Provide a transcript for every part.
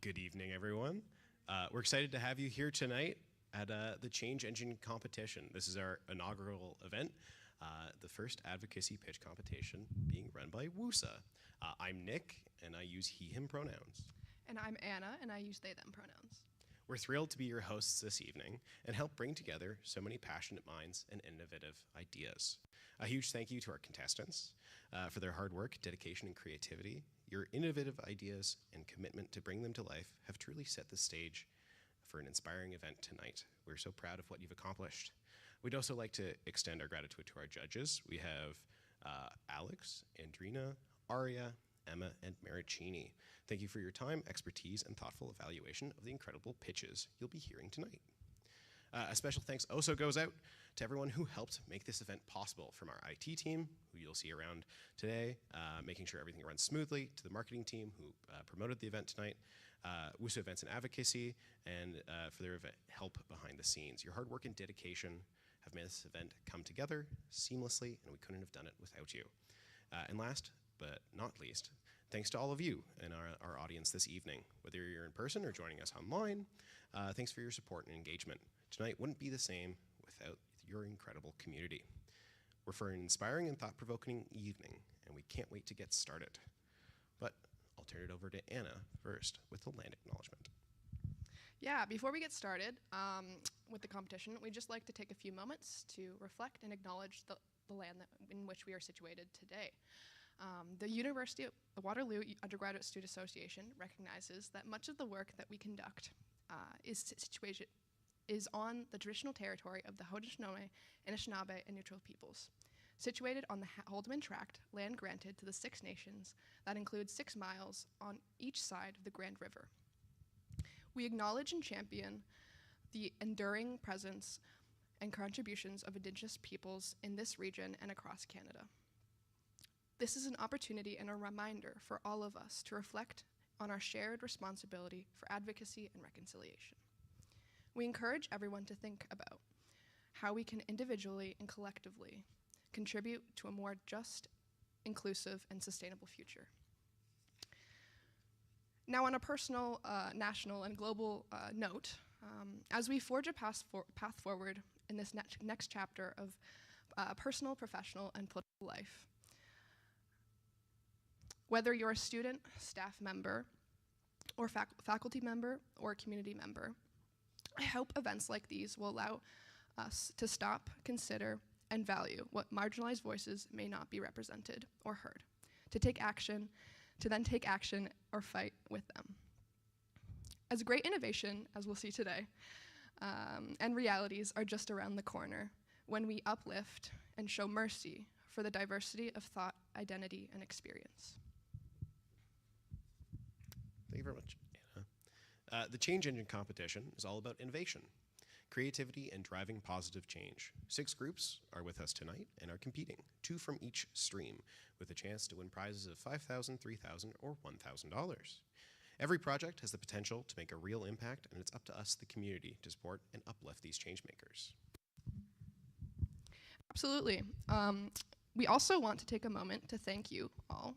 Good evening, everyone. We're excited to have you here tonight at the Change Engine Competition. This is our inaugural event, the first advocacy pitch competition being run by WUSA. I'm Nick, and I use he, him pronouns. And I'm Anna, and I use they, them pronouns. We're thrilled to be your hosts this evening and help bring together so many passionate minds and innovative ideas. A huge thank you to our contestants for their hard work, dedication, and creativity. Your innovative ideas and commitment to bring them to life have truly set the stage for an inspiring event tonight. We're so proud of what you've accomplished. We'd also like to extend our gratitude to our judges. We have Alex, Andrina, Aria, Emma, and Maricini. Thank you for your time, expertise, and thoughtful evaluation of the incredible pitches you'll be hearing tonight. A special thanks also goes out to everyone who helped make this event possible, from our IT team, who you'll see around today, making sure everything runs smoothly, to the marketing team who promoted the event tonight, WUSA Events and Advocacy, and for their help behind the scenes. Your hard work and dedication have made this event come together seamlessly, and we couldn't have done it without you. And last but not least, thanks to all of you and our audience this evening. Whether you're in person or joining us online, thanks for your support and engagement. Tonight wouldn't be the same without your incredible community. We're for an inspiring and thought-provoking evening, and we can't wait to get started. But I'll turn it over to Anna first with the land acknowledgement. Yeah, before we get started with the competition, we'd just like to take a few moments to reflect and acknowledge the land in which we are situated today. The University of Waterloo Undergraduate Student Association recognizes that much of the work that we conduct is on the traditional territory of the Haudenosaunee, Anishinaabe, and Neutral peoples. Situated on the Haldeman Tract, land granted to the Six Nations that includes 6 miles on each side of the Grand River. We acknowledge and champion the enduring presence and contributions of Indigenous peoples in this region and across Canada. This is an opportunity and a reminder for all of us to reflect on our shared responsibility for advocacy and reconciliation. We encourage everyone to think about how we can individually and collectively contribute to a more just, inclusive, and sustainable future. Now, on a personal, national, and global note, as we forge a path forward in this next chapter of personal, professional, and political life, whether you're a student, staff member, or faculty member, or a community member, I hope events like these will allow us to stop, consider, and value what marginalized voices may not be represented or heard, to then take action or fight with them. As great innovation, as we'll see today, and realities are just around the corner when we uplift and show mercy for the diversity of thought, identity, and experience. Thank you very much, Anna. The Change Engine competition is all about innovation, creativity, and driving positive change. 6 groups are with us tonight and are competing, 2 from each stream, with a chance to win prizes of $5,000, $3,000, or $1,000. Every project has the potential to make a real impact, and it's up to us, the community, to support and uplift these change makers. Absolutely. We also want to take a moment to thank you all.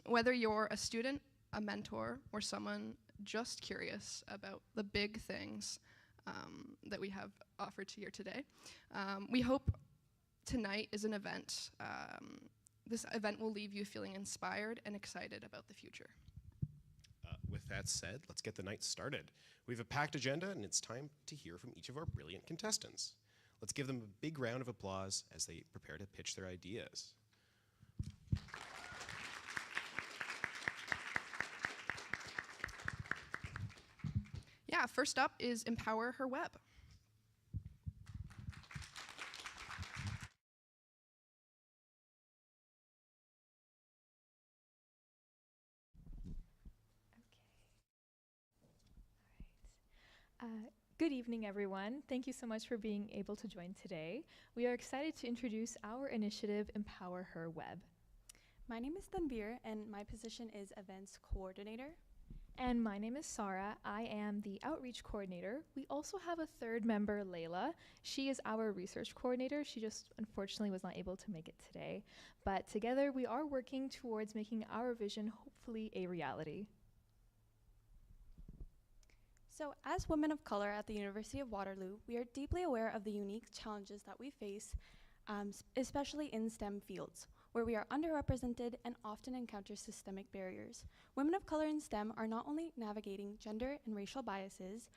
Whether you're a student, a mentor, or someone just curious about the big things that we have offered to you today, we hope tonight is an event. This event will leave you feeling inspired and excited about the future. With that said, let's get the night started. We have a packed agenda, and it's time to hear from each of our brilliant contestants. Let's give them a big round of applause as they prepare to pitch their ideas. Yeah, first up is Empower Her Web. Good evening, everyone. Thank you so much for being able to join today. We are excited to introduce our initiative, Empower Her Web. My name is Tanbir, and my position is Events Coordinator. And my name is Sarah. I am the Outreach Coordinator. We also have a third member, Layla. She is our Research Coordinator. She just unfortunately was not able to make it today. But together we are working towards making our vision hopefully a reality. So, as women of color at the University of Waterloo, we are deeply aware of the unique challenges that we face, especially in STEM fields, where we are underrepresented and often encounter systemic barriers. Women of color in STEM are not only navigating gender and racial biases,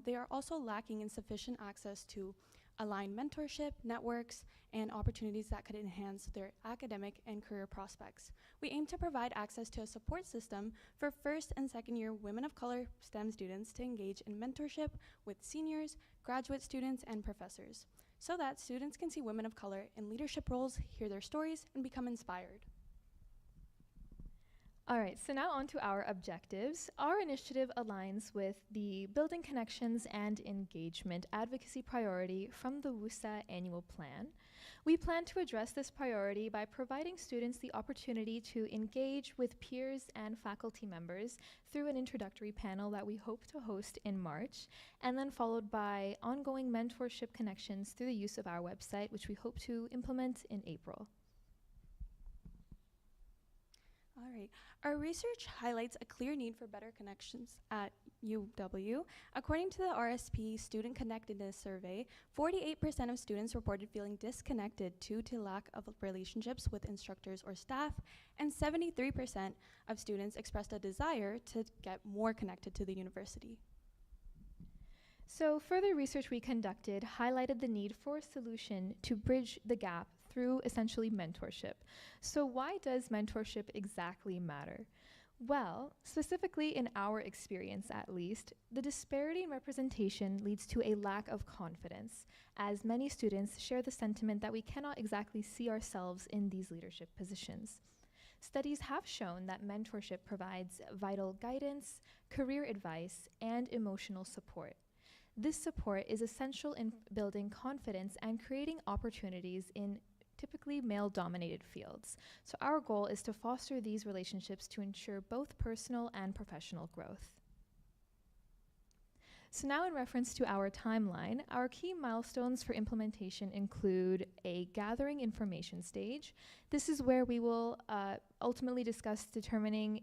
they are also lacking in sufficient access to aligned mentorship, networks, and opportunities that could enhance their academic and career prospects. We aim to provide access to a support system for first and second year women of color STEM students to engage in mentorship with seniors, graduate students, and professors, so that students can see women of color in leadership roles, hear their stories, and become inspired. All right, so now on to our objectives. Our initiative aligns with the Building Connections and Engagement Advocacy Priority from the WUSA Annual Plan. We plan to address this priority by providing students the opportunity to engage with peers and faculty members through an introductory panel that we hope to host in March, and then followed by ongoing mentorship connections through the use of our website, which we hope to implement in April. All right. Our research highlights a clear need for better connections at UW. According to the RSP Student Connectedness Survey, 48% of students reported feeling disconnected due to lack of relationships with instructors or staff, and 73% of students expressed a desire to get more connected to the university. So further research we conducted highlighted the need for a solution to bridge the gap through essentially mentorship. So why does mentorship exactly matter? Well, specifically in our experience at least, the disparity in representation leads to a lack of confidence, as many students share the sentiment that we cannot exactly see ourselves in these leadership positions. Studies have shown that mentorship provides vital guidance, career advice, and emotional support. This support is essential in building confidence and creating opportunities in typically male-dominated fields. So our goal is to foster these relationships to ensure both personal and professional growth. So now in reference to our timeline, our key milestones for implementation include a gathering information stage. This is where we will ultimately determine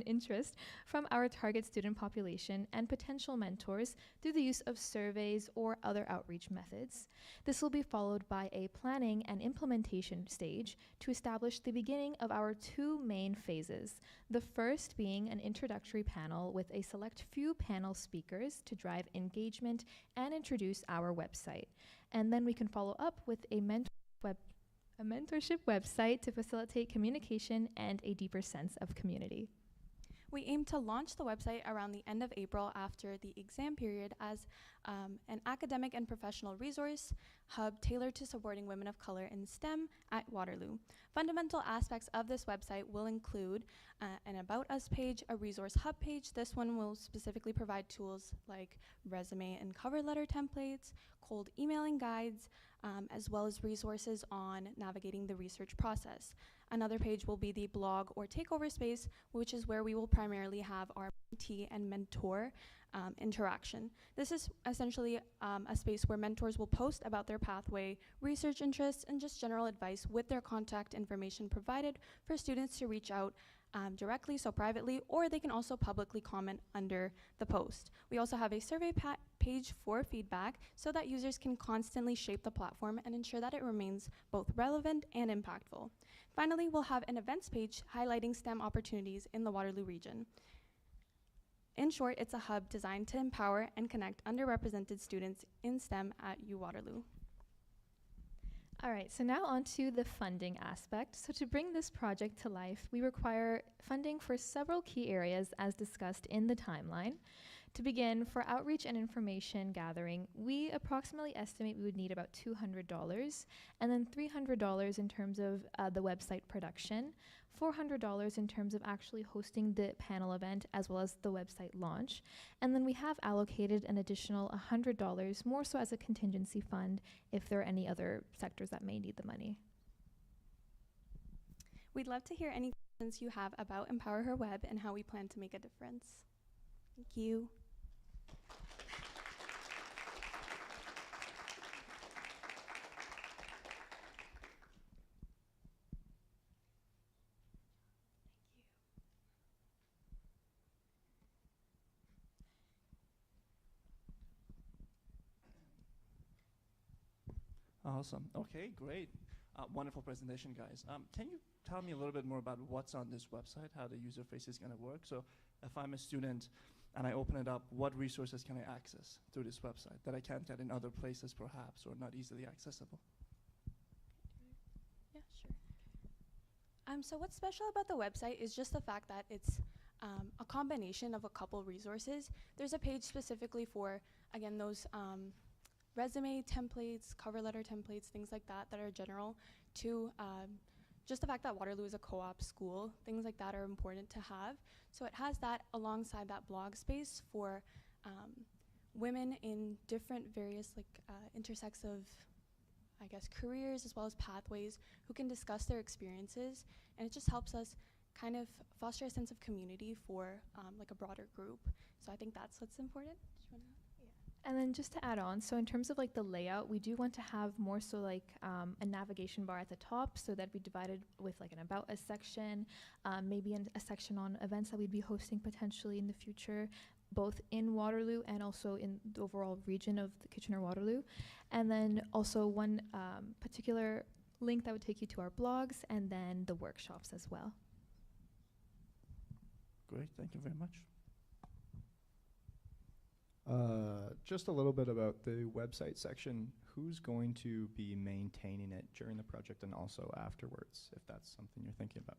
interest from our target student population and potential mentors through the use of surveys or other outreach methods. This will be followed by a planning and implementation stage to establish the beginning of our two main phases. The first being an introductory panel with a select few panel speakers to drive engagement and introduce our website. And then we can follow up with a mentorship website to facilitate communication and a deeper sense of community. We aim to launch the website around the end of April after the exam period as an academic and professional resource hub tailored to supporting women of color in STEM at Waterloo. Fundamental aspects of this website will include an About Us page, a resource hub page. This one will specifically provide tools like resume and cover letter templates, cold emailing guides, as well as resources on navigating the research process. Another page will be the blog or takeover space, which is where we will primarily have our mentee and mentor interaction. This is essentially a space where mentors will post about their pathway, research interests, and just general advice with their contact information provided for students to reach out directly, so privately, or they can also publicly comment under the post. We also have a survey page for feedback so that users can constantly shape the platform and ensure that it remains both relevant and impactful. Finally, we'll have an events page highlighting STEM opportunities in the Waterloo region. In short, it's a hub designed to empower and connect underrepresented students in STEM at UWaterloo. All right, so now on to the funding aspect. So to bring this project to life, we require funding for several key areas as discussed in the timeline. To begin, for outreach and information gathering, we approximately estimate we would need about $200, and then $300 in terms of the website production, $400 in terms of actually hosting the panel event as well as the website launch, and then we have allocated an additional $100 more so as a contingency fund if there are any other sectors that may need the money. We'd love to hear any questions you have about Empower Her Web and how we plan to make a difference. Thank you. Awesome. Okay, great. Wonderful presentation, guys. Can you tell me a little bit more about what's on this website, how the user face is going to work? So if I'm a student and I open it up, what resources can I access through this website that I can't get in other places perhaps, or not easily accessible? Yeah, sure. So what's special about the website is just the fact that it's a combination of a couple resources. There's a page specifically for, again, those resume templates, cover letter templates, things like that that are general to just the fact that Waterloo is a co-op school. Things like that are important to have. So it has that alongside that blog space for women in different various intersects of, I guess, careers as well as pathways who can discuss their experiences. And it just helps us kind of foster a sense of community for like a broader group. So I think that's what's important. And then just to add on, so in terms of like the layout, we do want to have more so like a navigation bar at the top, so that we divided with like an About Us section, maybe a section on events that we'd be hosting potentially in the future, both in Waterloo and also in the overall region of the Kitchener-Waterloo. And then also one particular link that would take you to our blogs, and then the workshops as well. Great, thank you very much. Just a little bit about the website section. Who's going to be maintaining it during the project and also afterwards, if that's something you're thinking about?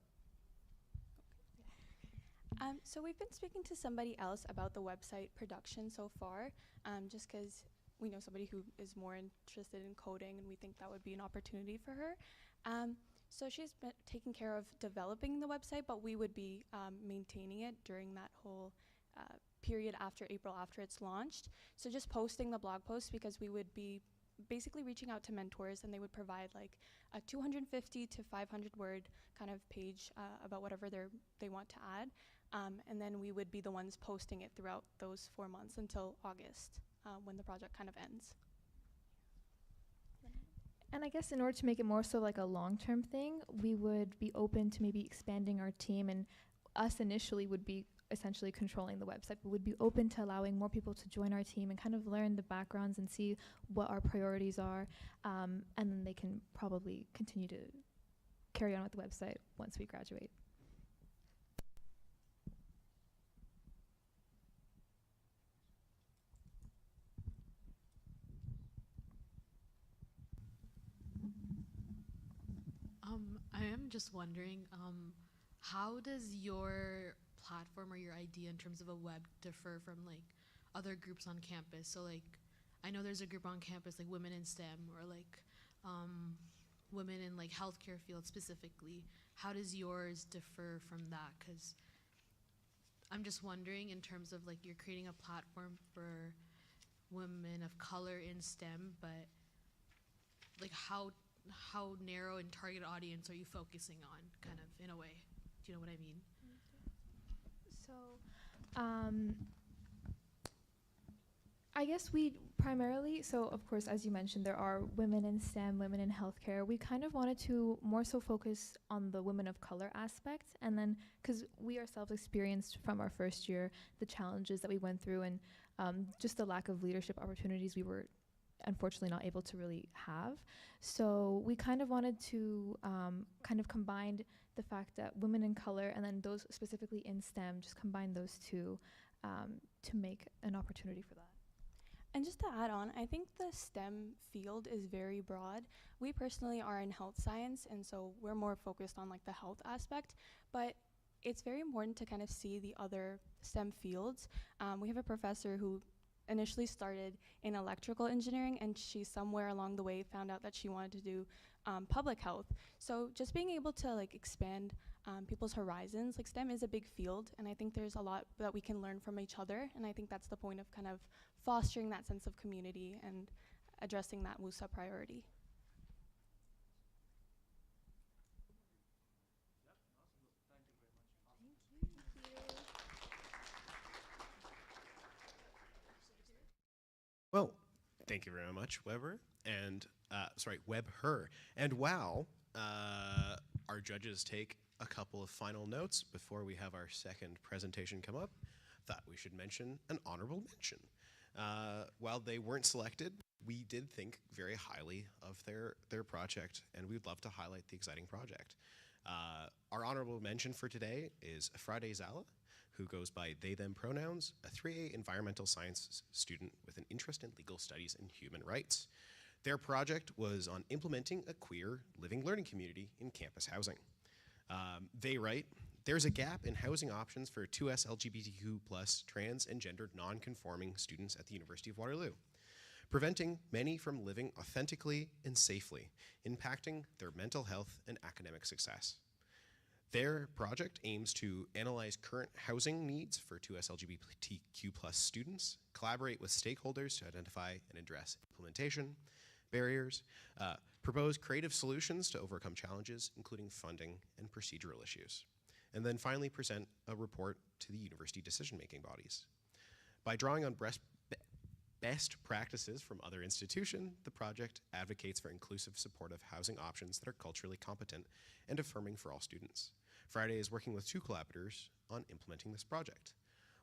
So we've been speaking to somebody else about the website production so far, just because we know somebody who is more interested in coding, and we think that would be an opportunity for her. So she's been taking care of developing the website, but we would be maintaining it during that whole period after April, after it's launched. So just posting the blog posts, because we would be basically reaching out to mentors, and they would provide like a 250 to 500 word kind of page about whatever they want to add. And then we would be the ones posting it throughout those 4 months until August, when the project kind of ends. And I guess in order to make it more so like a long-term thing, we would be open to maybe expanding our team, and us initially would be essentially controlling the website, but would be open to allowing more people to join our team and kind of learn the backgrounds and see what our priorities are, and then they can probably continue to carry on with the website once we graduate. I am just wondering, how does your platform or your idea in terms of a web differ from like other groups on campus? So like, I know there's a group on campus like Women in STEM, or like women in like healthcare field specifically. How does yours differ from that? Because I'm just wondering, in terms of like you're creating a platform for women of color in STEM, but like how narrow and target audience are you focusing on, kind of, in a way? Do you know what I mean? So, I guess we primarily, so of course, as you mentioned, there are women in STEM, women in healthcare. We kind of wanted to more so focus on the women of color aspect, and then, because we ourselves experienced from our first year the challenges that we went through, and just the lack of leadership opportunities we were unfortunately not able to really have. So we kind of wanted to kind of combine the fact that women in color, and then those specifically in STEM, just combine those two to make an opportunity for that. And just to add on, I think the STEM field is very broad. We personally are in health science, and so we're more focused on like the health aspect, but it's very important to kind of see the other STEM fields. We have a professor who initially started in electrical engineering, and she somewhere along the way found out that she wanted to do public health. So just being able to like expand people's horizons, like STEM is a big field, and I think there's a lot that we can learn from each other, and I think that's the point of kind of fostering that sense of community and addressing that WUSA priority. Well, thank you very much, Weber, and Webher. And while our judges take a couple of final notes before we have our second presentation come up, thought we should mention an honorable mention. While they weren't selected we did think very highly of their project, and we'd love to highlight the exciting project. Our honorable mention for today is Friday Zala, who goes by they, them pronouns, a 3A environmental science student with an interest in legal studies and human rights. Their project was on implementing a queer living learning community in campus housing. They write, there's a gap in housing options for 2S LGBTQ+ trans and gendered non-conforming students at the University of Waterloo, preventing many from living authentically and safely, impacting their mental health and academic success. Their project aims to analyze current housing needs for 2S LGBTQ+ students, collaborate with stakeholders to identify and address implementation barriers, propose creative solutions to overcome challenges, including funding and procedural issues, and then finally present a report to the university decision-making bodies. By drawing on best practices from other institutions, the project advocates for inclusive, supportive housing options that are culturally competent and affirming for all students. Friday is working with 2 collaborators on implementing this project.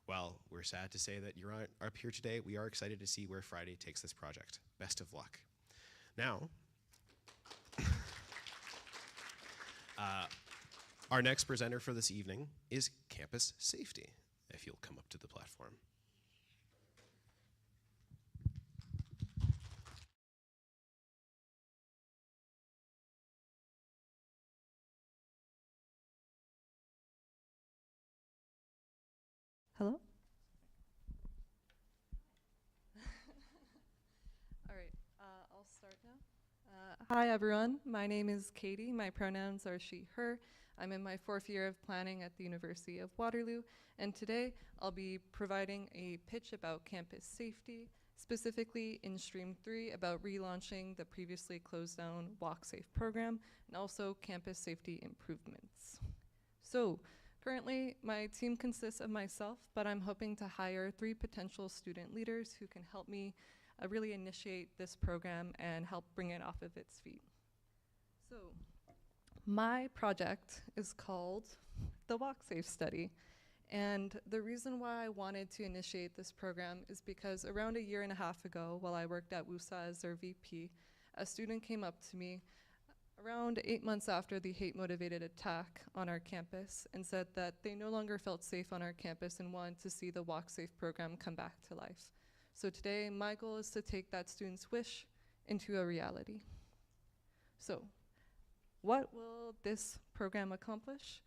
While we're sad to say that you're up here today, we are excited to see where Friday takes this project. Best of luck. Now, our next presenter for this evening is Campus Safety, if you'll come up to the platform. Hello? All right, I'll start now. Hi, everyone. My name is Katie. My pronouns are she, her. I'm in my 4th year of planning at the University of Waterloo, and today I'll be providing a pitch about campus safety, specifically in Stream 3 about relaunching the previously closed down Walk Safe program, and also campus safety improvements. So, currently, my team consists of myself, but I'm hoping to hire 3 potential student leaders who can help me really initiate this program and help bring it off of its feet. So, my project is called the Walk Safe Study. And the reason why I wanted to initiate this program is because around a year and a half ago, while I worked at WUSA as their VP, a student came up to me around 8 months after the hate-motivated attack on our campus and said that they no longer felt safe on our campus and wanted to see the Walk Safe program come back to life. So today, my goal is to take that student's wish into a reality. So, what will this program accomplish?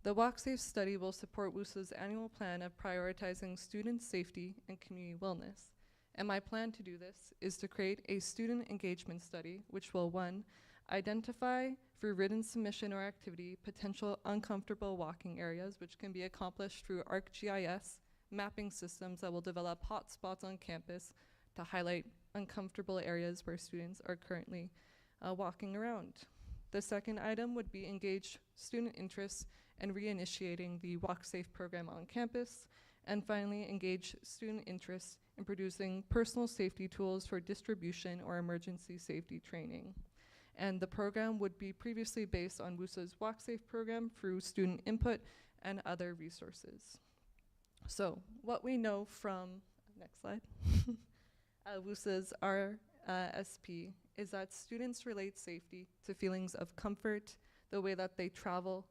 The Walk Safe study will support WUSA's annual plan of prioritizing student safety and community wellness. And my plan to do this is to create a student engagement study, which will, 1, identify through written submission or activity potential uncomfortable walking areas, which can be accomplished through ArcGIS mapping systems that will develop hotspots on campus to highlight uncomfortable areas where students are currently walking around. The second item would be engage student interest in reinitiating the Walk Safe program on campus. And finally, engage student interest in producing personal safety tools for distribution or emergency safety training. And the program would be previously based on WUSA's Walk Safe program through student input and other resources. So what we know from, next slide, WUSA's RSP is that students relate safety to feelings of comfort, the way that they travel,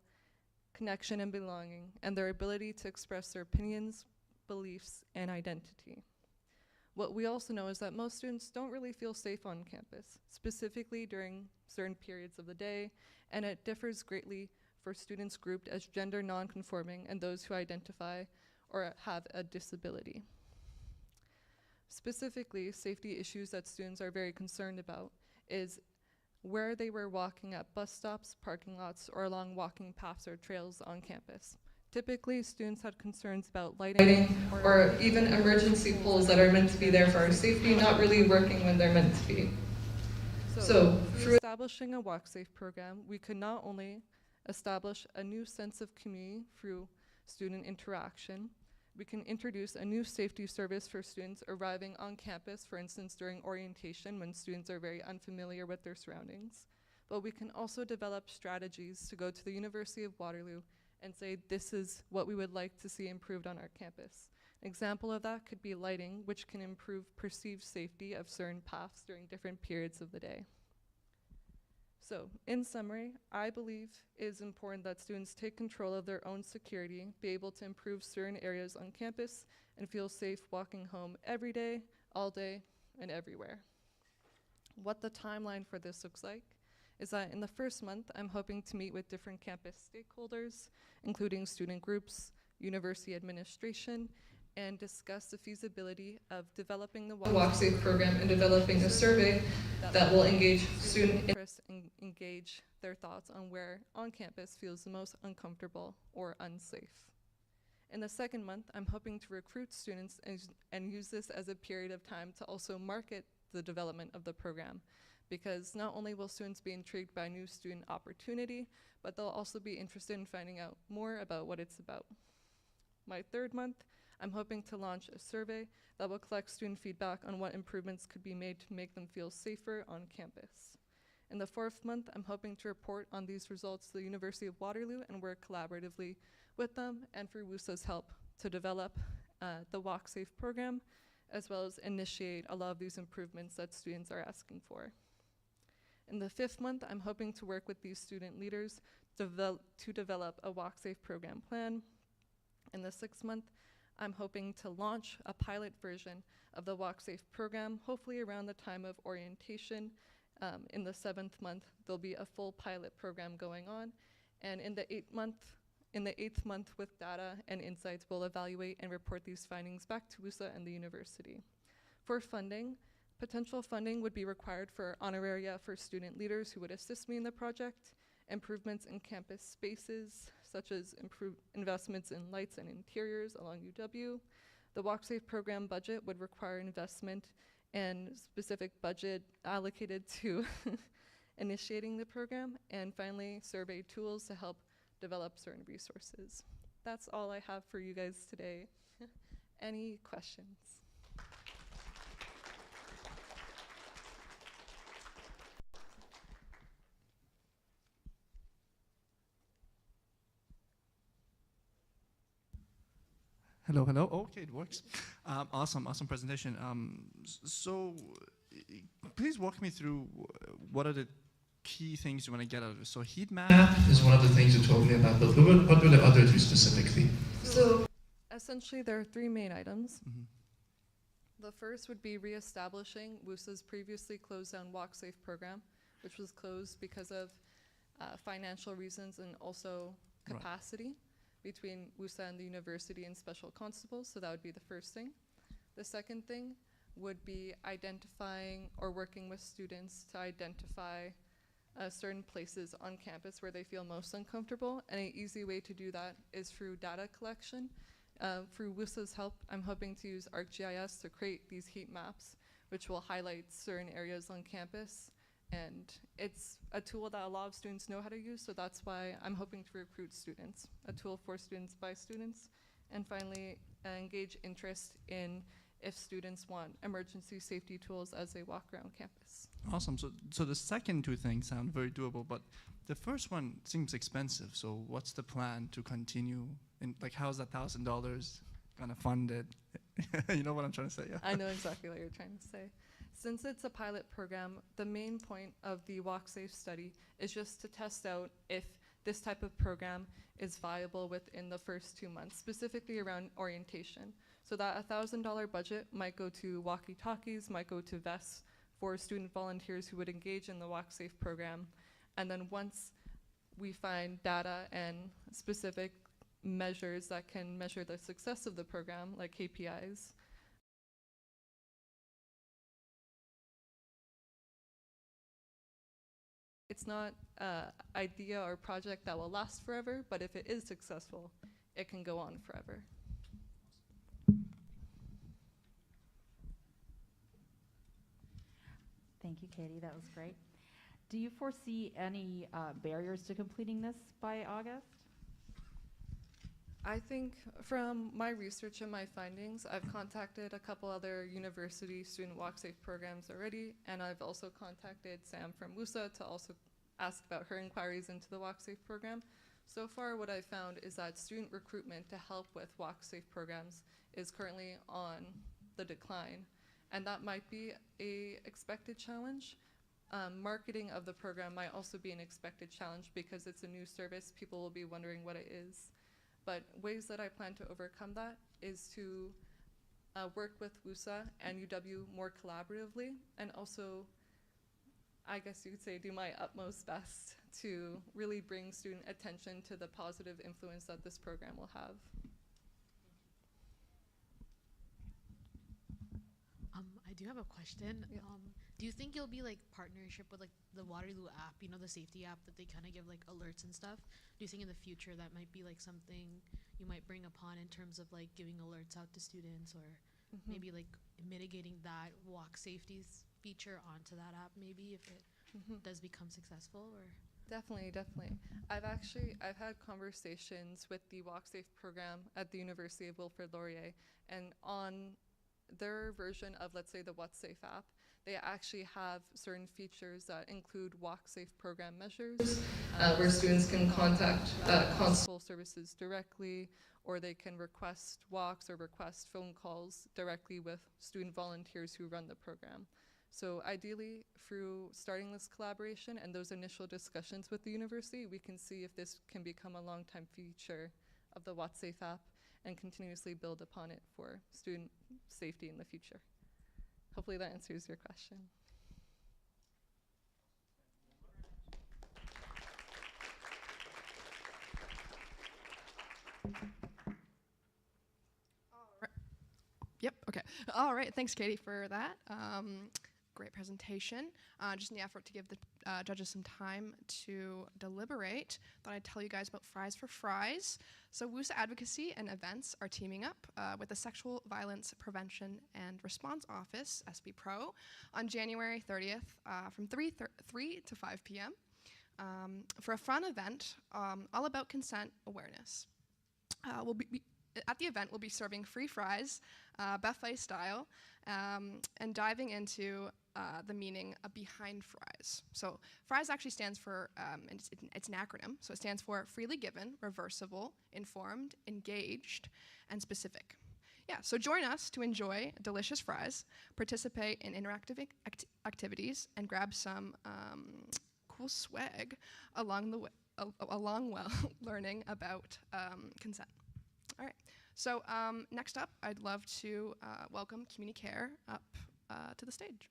connection and belonging, and their ability to express their opinions, beliefs, and identity. What we also know is that most students don't really feel safe on campus, specifically during certain periods of the day, and it differs greatly for students grouped as gender non-conforming and those who identify or have a disability. Specifically, safety issues that students are very concerned about is where they were walking at bus stops, parking lots, or along walking paths or trails on campus. Typically, students had concerns about lighting or even emergency poles that are meant to be there for our safety not really working when they're meant to be. So through establishing a Walk Safe program, we could not only establish a new sense of community through student interaction, we can introduce a new safety service for students arriving on campus, for instance, during orientation when students are very unfamiliar with their surroundings. But we can also develop strategies to go to the University of Waterloo and say, this is what we would like to see improved on our campus. An example of that could be lighting, which can improve perceived safety of certain paths during different periods of the day. So, in summary, I believe it is important that students take control of their own security, be able to improve certain areas on campus, and feel safe walking home every day, all day, and everywhere. What the timeline for this looks like is that in the first month, I'm hoping to meet with different campus stakeholders, including student groups, university administration, and discuss the feasibility of developing the WalkSafe program and developing a survey that will engage student interest and engage their thoughts on where on campus feels the most uncomfortable or unsafe. In the second month, I'm hoping to recruit students and use this as a period of time to also market the development of the program, because not only will students be intrigued by new student opportunity, but they'll also be interested in finding out more about what it's about. My third month, I'm hoping to launch a survey that will collect student feedback on what improvements could be made to make them feel safer on campus. In the fourth month, I'm hoping to report on these results to the University of Waterloo and work collaboratively with them and for WUSA's help to develop the WalkSafe program, as well as initiate a lot of these improvements that students are asking for. In the fifth month, I'm hoping to work with these student leaders to develop a WalkSafe program plan. In the sixth month, I'm hoping to launch a pilot version of the WalkSafe program, hopefully around the time of orientation. In the seventh month, there'll be a full pilot program going on. And in the eighth month with data and insights, we'll evaluate and report these findings back to WUSA and the university. For funding, potential funding would be required for honoraria for student leaders who would assist me in the project, improvements in campus spaces, such as investments in lights and interiors along UW. The WalkSafe program budget would require investment and specific budget allocated to initiating the program. And finally, survey tools to help develop certain resources. That's all I have for you guys today. Any questions? Hello, hello. Okay, it works. Awesome presentation. Please walk me through what are the key things you want to get out of it. So heat map is one of the things you told me about, but what were the other two specifically? So essentially there are three main items. The first would be reestablishing WUSA's previously closed down WalkSafe program, which was closed because of financial reasons and also capacity between WUSA and the university and special constables, so that would be the first thing. The second thing would be identifying or working with students to identify certain places on campus where they feel most uncomfortable, and an easy way to do that is through data collection. Through WUSA's help, I'm hoping to use ArcGIS to create these heat maps, which will highlight certain areas on campus. And it's a tool that a lot of students know how to use, so that's why I'm hoping to recruit students, a tool for students by students. And finally, engage interest in if students want emergency safety tools as they walk around campus. Awesome. So the second two things sound very doable, but the first one seems expensive. So what's the plan to continue? And like, how's that $1,000 gonna fund it? You know what I'm trying to say? Yeah. I know exactly what you're trying to say. Since it's a pilot program, the main point of the WalkSafe study is just to test out if this type of program is viable within the first 2 months, specifically around orientation. So that $1,000 budget might go to walkie-talkies, might go to vests for student volunteers who would engage in the WalkSafe program. And then once we find data and specific measures that can measure the success of the program, like KPIs, it's not an idea or project that will last forever, but if it is successful, it can go on forever. Thank you, Katie. That was great. Do you foresee any barriers to completing this by August? I think from my research and my findings, I've contacted a couple other university student WalkSafe programs already, and I've also contacted Sam from WUSA to also ask about her inquiries into the WalkSafe program. So far, what I've found is that student recruitment to help with Walk Safe programs is currently on the decline, and that might be a expected challenge. Marketing of the program might also be an expected challenge because it's a new service. People will be wondering what it is. But ways that I plan to overcome that is to work with WUSA and UW more collaboratively, and also, I guess you could say, do my utmost best to really bring student attention to the positive influence that this program will have. I do have a question. Yeah. Do you think you'll be like partnership with like the Waterloo app, you know, the safety app that they kind of give like alerts and stuff? Do you think in the future that might be like something you might bring upon in terms of like giving alerts out to students, or maybe like mitigating that walk safety feature onto that app maybe if it does become successful? Or Definitely. I've had conversations with the Walk Safe program at the University of Wilfrid Laurier, and on their version of, let's say, the What's Safe app, they actually have certain features that include Walk Safe program measures, where students can contact constable services directly, or they can request walks or request phone calls directly with student volunteers who run the program. So ideally, through starting this collaboration and those initial discussions with the university, we can see if this can become a long-time feature of the What's Safe app and continuously build upon it for student safety in the future. Hopefully that answers your question. Yep, okay. All right, thanks, Katie, for that. Great presentation. Just in the effort to give the judges some time to deliberate, thought I'd tell you guys about Fries for Fries. So WUSA Advocacy and Events are teaming up with the Sexual Violence Prevention and Response Office, SB Pro, on January 30th from 3 to 5 p.m. For a fun event all about consent awareness. At the event, we'll be serving free fries, buffet style, and diving into the meaning behind fries. So fries actually stands for, it's an acronym, so it stands for freely given, reversible, informed, engaged, and specific. Yeah, so join us to enjoy delicious fries, participate in interactive activities, and grab some cool swag along while learning about consent. All right, so next up, I'd love to welcome Communi-Care up to the stage.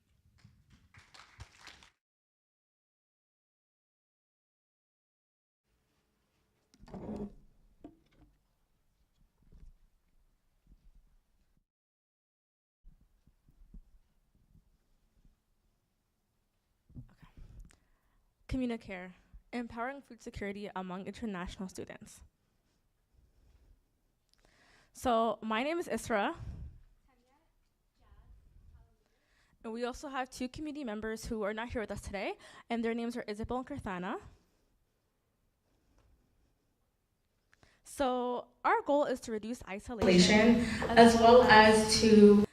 Communi-Care, empowering food security among international students. So my name is Isra. And we also have two community members who are not here with us today, and their names are Isabel and Carthana. So our goal is to reduce isolation as well as to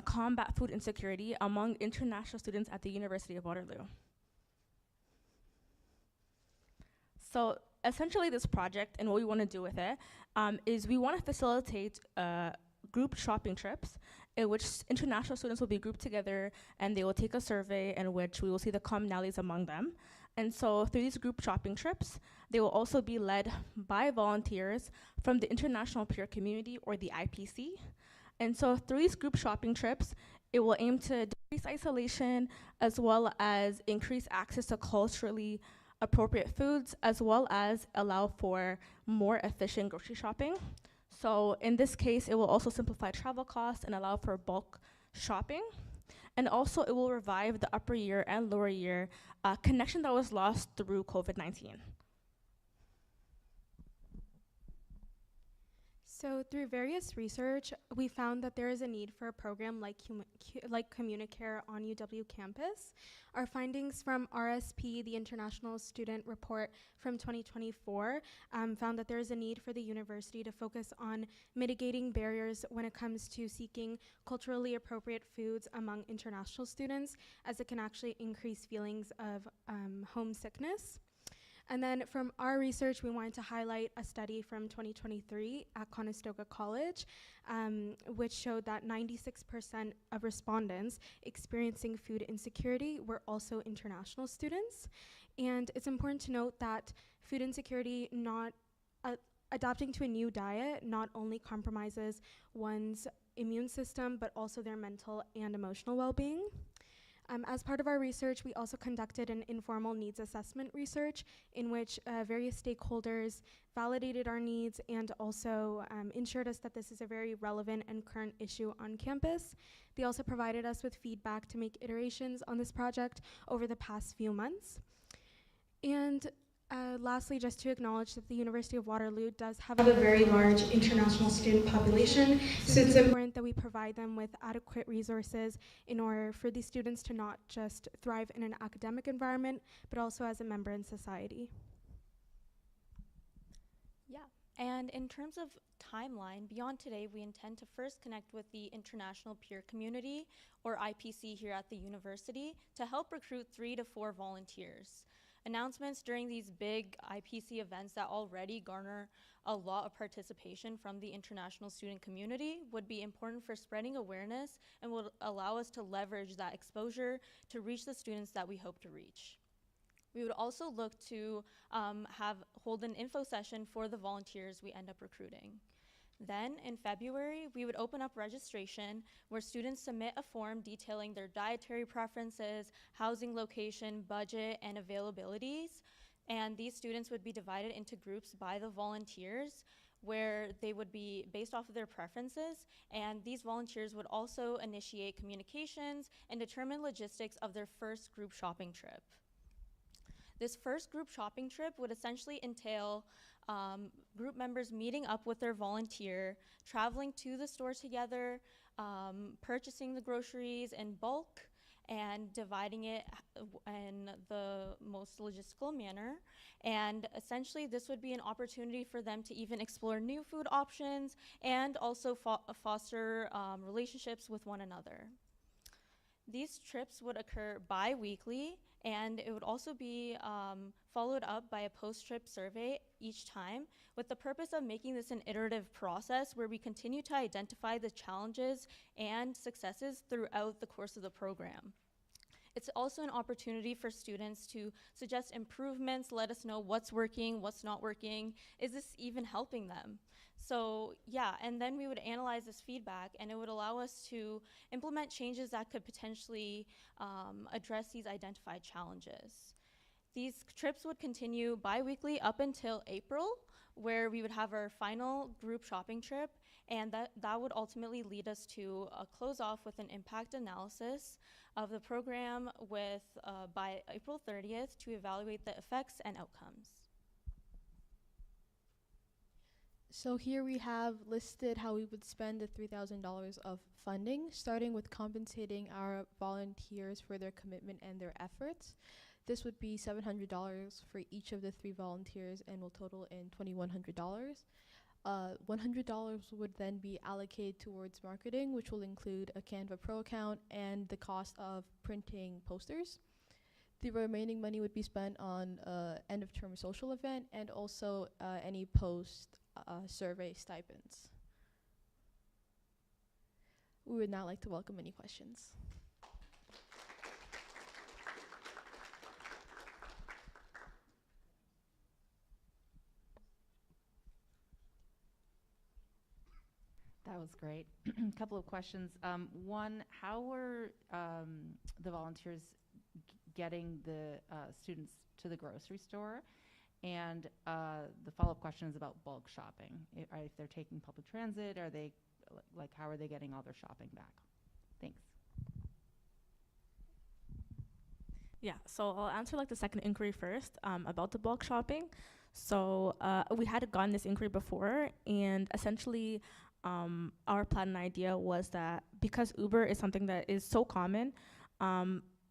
combat food insecurity among international students at the University of Waterloo. So essentially this project and what we want to do with it is we want to facilitate group shopping trips in which international students will be grouped together and they will take a survey in which we will see the commonalities among them. And so through these group shopping trips, they will also be led by volunteers from the International Peer Community, or the IPC. And so through these group shopping trips, it will aim to decrease isolation as well as increase access to culturally appropriate foods, as well as allow for more efficient grocery shopping. So in this case, it will also simplify travel costs and allow for bulk shopping. And also it will revive the upper year and lower year connection that was lost through COVID-19. So through various research, we found that there is a need for a program like Communi-Care on UW campus. Our findings from RSP, the International Student Report from 2024, found that there is a need for the university to focus on mitigating barriers when it comes to seeking culturally appropriate foods among international students, as it can actually increase feelings of homesickness. And then from our research, we wanted to highlight a study from 2023 at Conestoga College, which showed that 96% of respondents experiencing food insecurity were also international students. And it's important to note that food insecurity, adapting to a new diet, not only compromises one's immune system, but also their mental and emotional well-being. As part of our research, we also conducted an informal needs assessment research in which various stakeholders validated our needs and also ensured us that this is a very relevant and current issue on campus. They also provided us with feedback to make iterations on this project over the past few months. And lastly, just to acknowledge that the University of Waterloo does have a very large international student population, so it's important that we provide them with adequate resources in order for these students to not just thrive in an academic environment, but also as a member in society. Yeah, and in terms of timeline, beyond today, we intend to first connect with the international peer community, or IPC, here at the university to help recruit 3 to 4 volunteers. Announcements during these big IPC events that already garner a lot of participation from the international student community would be important for spreading awareness and will allow us to leverage that exposure to reach the students that we hope to reach. We would also look to hold an info session for the volunteers we end up recruiting. Then, in February, we would open up registration where students submit a form detailing their dietary preferences, housing location, budget, and availabilities. And these students would be divided into groups by the volunteers where they would be based off of their preferences. And these volunteers would also initiate communications and determine logistics of their first group shopping trip. This first group shopping trip would essentially entail group members meeting up with their volunteer, traveling to the store together, purchasing the groceries in bulk, and dividing it in the most logistical manner. And essentially, this would be an opportunity for them to even explore new food options and also foster relationships with one another. These trips would occur bi-weekly, and it would also be followed up by a post-trip survey each time, with the purpose of making this an iterative process where we continue to identify the challenges and successes throughout the course of the program. It's also an opportunity for students to suggest improvements, let us know what's working, what's not working, is this even helping them? So yeah, and then we would analyze this feedback, and it would allow us to implement changes that could potentially address these identified challenges. These trips would continue bi-weekly up until April, where we would have our final group shopping trip, and that would ultimately lead us to close off with an impact analysis of the program with by April 30th to evaluate the effects and outcomes. So here we have listed how we would spend the $3,000 of funding, starting with compensating our volunteers for their commitment and their efforts. This would be $700 for each of the 3 volunteers and will total in $2,100. $100 would then be allocated towards marketing, which will include a Canva Pro account and the cost of printing posters. The remaining money would be spent on end of term social event and also any post survey stipends. We would now like to welcome any questions. That was great. A couple of questions. One, how were the volunteers getting the students to the grocery store? And the follow-up question is about bulk shopping. If they're taking public transit, are they, like, how are they getting all their shopping back? Thanks. Yeah, so I'll answer like the second inquiry first about the bulk shopping. So we had gotten this inquiry before, and essentially our plan and idea was that because Uber is something that is so common,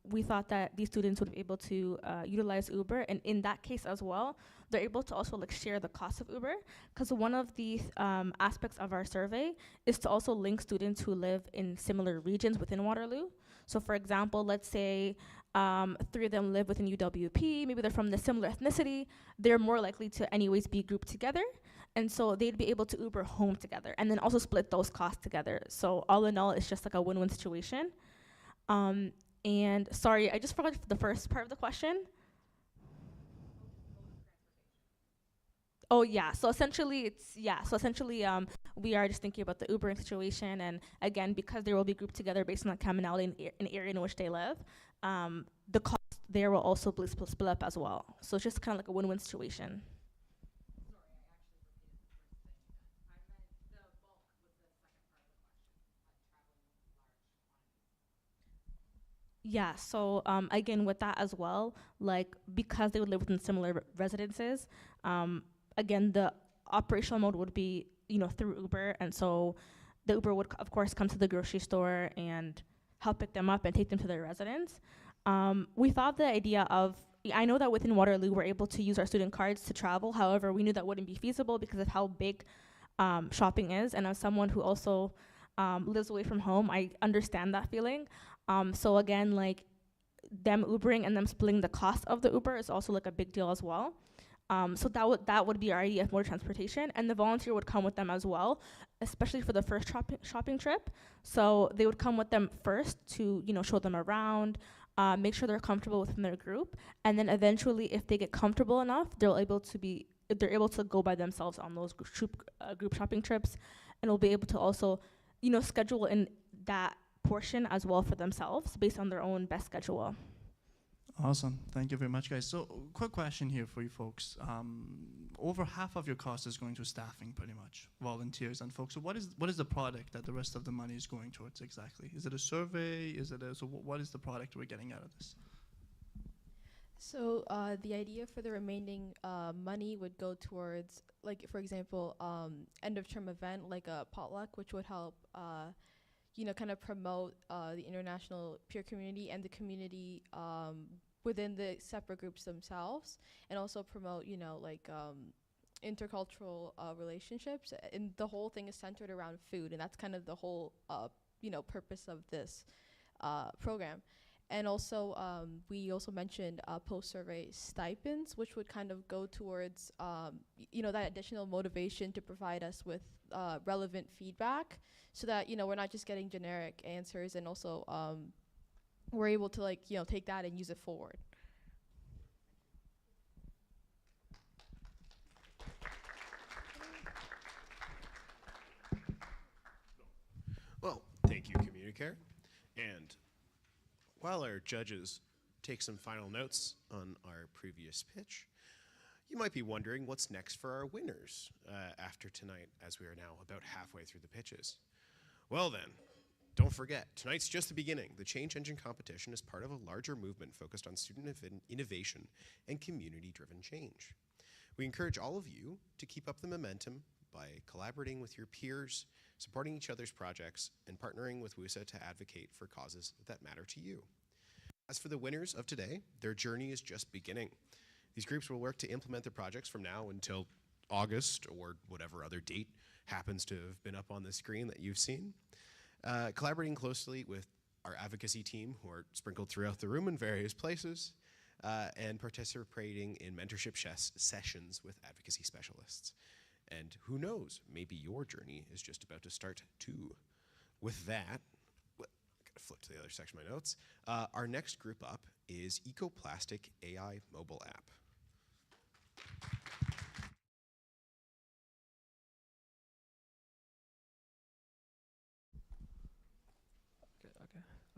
we thought that these students would be able to utilize Uber, and in that case as well, they're able to also like share the cost of Uber, because one of the aspects of our survey is to also link students who live in similar regions within Waterloo. So for example, let's say 3 of them live within UWP, maybe they're from the similar ethnicity, they're more likely to anyways be grouped together. And so they'd be able to Uber home together and then also split those costs together. So all in all, it's just like a win-win situation. And sorry, I just forgot the first part of the question. Oh yeah, so essentially we are just thinking about the Ubering situation, and again, because they will be grouped together based on the commonality in the area in which they live, the cost there will also be split up as well. So it's just kind of like a win-win situation. Yeah, so again, with that as well, like because they would live within similar residences, again, the operational mode would be, through Uber, and so the Uber would, of course, come to the grocery store and help pick them up and take them to their residence. We thought the idea of, I know that within Waterloo, we're able to use our student cards to travel. However, we knew that wouldn't be feasible because of how big shopping is, and as someone who also lives away from home, I understand that feeling. So again, like them Ubering and them splitting the cost of the Uber is also like a big deal as well. So that would be our idea of mode of transportation, and the volunteer would come with them as well, especially for the first shopping trip. So they would come with them first to show them around, make sure they're comfortable within their group, and then eventually, if they get comfortable enough, they're able to go by themselves on those group shopping trips, and will be able to also schedule in that portion as well for themselves based on their own best schedule. Awesome. Thank you very much, guys. So, quick question here for you folks. Over half of your cost is going to staffing, pretty much, volunteers and folks. So, what is the product that the rest of the money is going towards exactly? Is it a survey? What is the product we're getting out of this? So, the idea for the remaining money would go towards, like, for example, end of term event, like a potluck, which would help kind of promote the international peer community and the community within the separate groups themselves, and also promote, intercultural relationships. And the whole thing is centered around food, and that's kind of the whole, purpose of this program. And also, we also mentioned post-survey stipends, which would kind of go towards, that additional motivation to provide us with relevant feedback, so that, we're not just getting generic answers, and also we're able to, take that and use it forward. Well, thank you, Communi-Care. And while our judges take some final notes on our previous pitch, you might be wondering what's next for our winners after tonight, as we are now about halfway through the pitches. Well then, don't forget, tonight's just the beginning. The Change Engine competition is part of a larger movement focused on student innovation and community-driven change. We encourage all of you to keep up the momentum by collaborating with your peers, supporting each other's projects, and partnering with WUSA to advocate for causes that matter to you. As for the winners of today, their journey is just beginning. These groups will work to implement their projects from now until August, or whatever other date happens to have been up on the screen that you've seen. Collaborating closely with our advocacy team, who are sprinkled throughout the room in various places, and participating in mentorship sessions with advocacy specialists. And who knows, maybe your journey is just about to start too. With that, I gotta flip to the other section of my notes. Our next group up is EcoPlastic AI mobile app.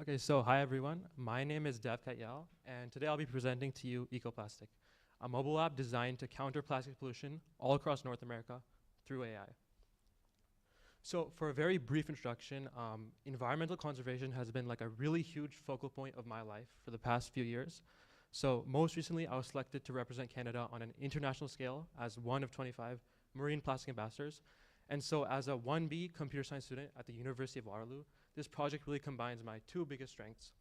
Okay, so hi everyone. My name is Dev Katyal, and today I'll be presenting to you EcoPlastic, a mobile app designed to counter plastic pollution all across North America through AI. So for a very brief introduction, environmental conservation has been like a really huge focal point of my life for the past few years. So most recently, I was selected to represent Canada on an international scale as one of 25 marine plastic ambassadors. And so as a 1B computer science student at the University of Waterloo, this project really combines my two biggest strengths,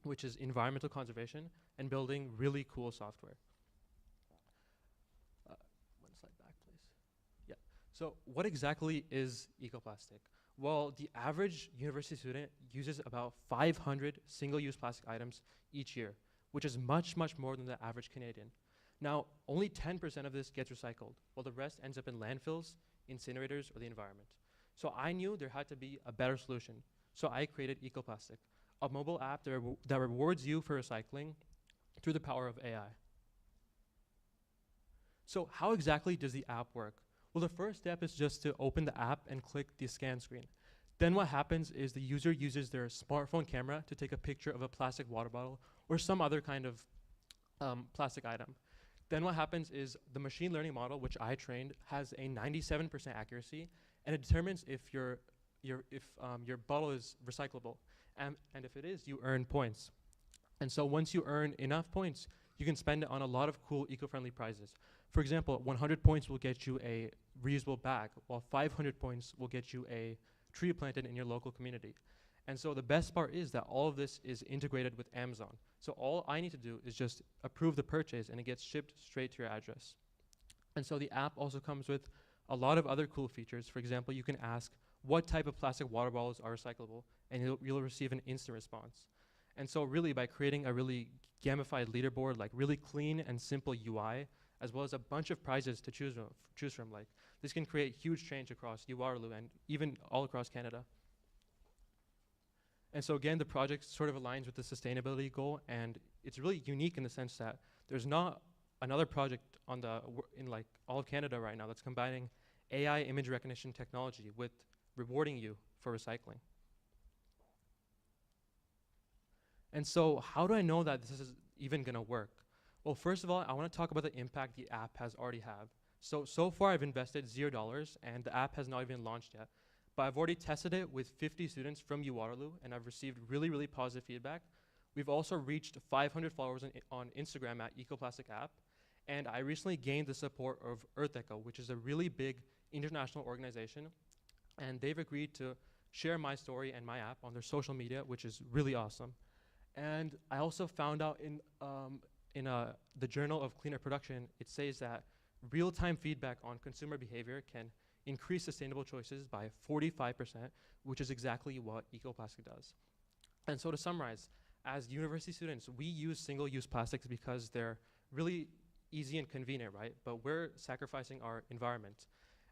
which is environmental conservation and building really cool software. One slide back, please. Yeah. So what exactly is EcoPlastic? Well, the average university student uses about 500 single-use plastic items each year, which is much, much more than the average Canadian. Now, only 10% of this gets recycled, while the rest ends up in landfills, incinerators, or the environment. So I knew there had to be a better solution. So I created EcoPlastic, a mobile app that rewards you for recycling through the power of AI. So how exactly does the app work? Well, the first step is just to open the app and click the scan screen. Then what happens is the user uses their smartphone camera to take a picture of a plastic water bottle or some other kind of plastic item. Then what happens is the machine learning model, which I trained, has a 97% accuracy, and it determines if your bottle is recyclable. And if it is, you earn points. And so once you earn enough points, you can spend it on a lot of cool eco-friendly prizes. For example, 100 points will get you a reusable bag, while 500 points will get you a tree planted in your local community. And so the best part is that all of this is integrated with Amazon. So all I need to do is just approve the purchase and it gets shipped straight to your address. And so the app also comes with a lot of other cool features. For example, you can ask what type of plastic water bottles are recyclable, and you'll receive an instant response. And so really by creating a really gamified leaderboard, like really clean and simple UI, as well as a bunch of prizes to choose from, like this can create huge change across Waterloo and even all across Canada. And so again, the project sort of aligns with the sustainability goal, and it's really unique in the sense that there's not another project in like all of Canada right now that's combining AI image recognition technology with rewarding you for recycling. And so how do I know that this is even gonna work? Well, first of all, I wanna talk about the impact the app has already had. So far I've invested $0 and the app has not even launched yet. But I've already tested it with 50 students from Waterloo, and I've received really, really positive feedback. We've also reached 500 followers on Instagram at EcoPlastic app, and I recently gained the support of EarthEcho, which is a really big international organization, and they've agreed to share my story and my app on their social media, which is really awesome. And I also found out in the Journal of Cleaner Production, it says that real-time feedback on consumer behavior can increase sustainable choices by 45%, which is exactly what EcoPlastic does. And so to summarize, as university students, we use single-use plastics because they're really easy and convenient, right? But we're sacrificing our environment.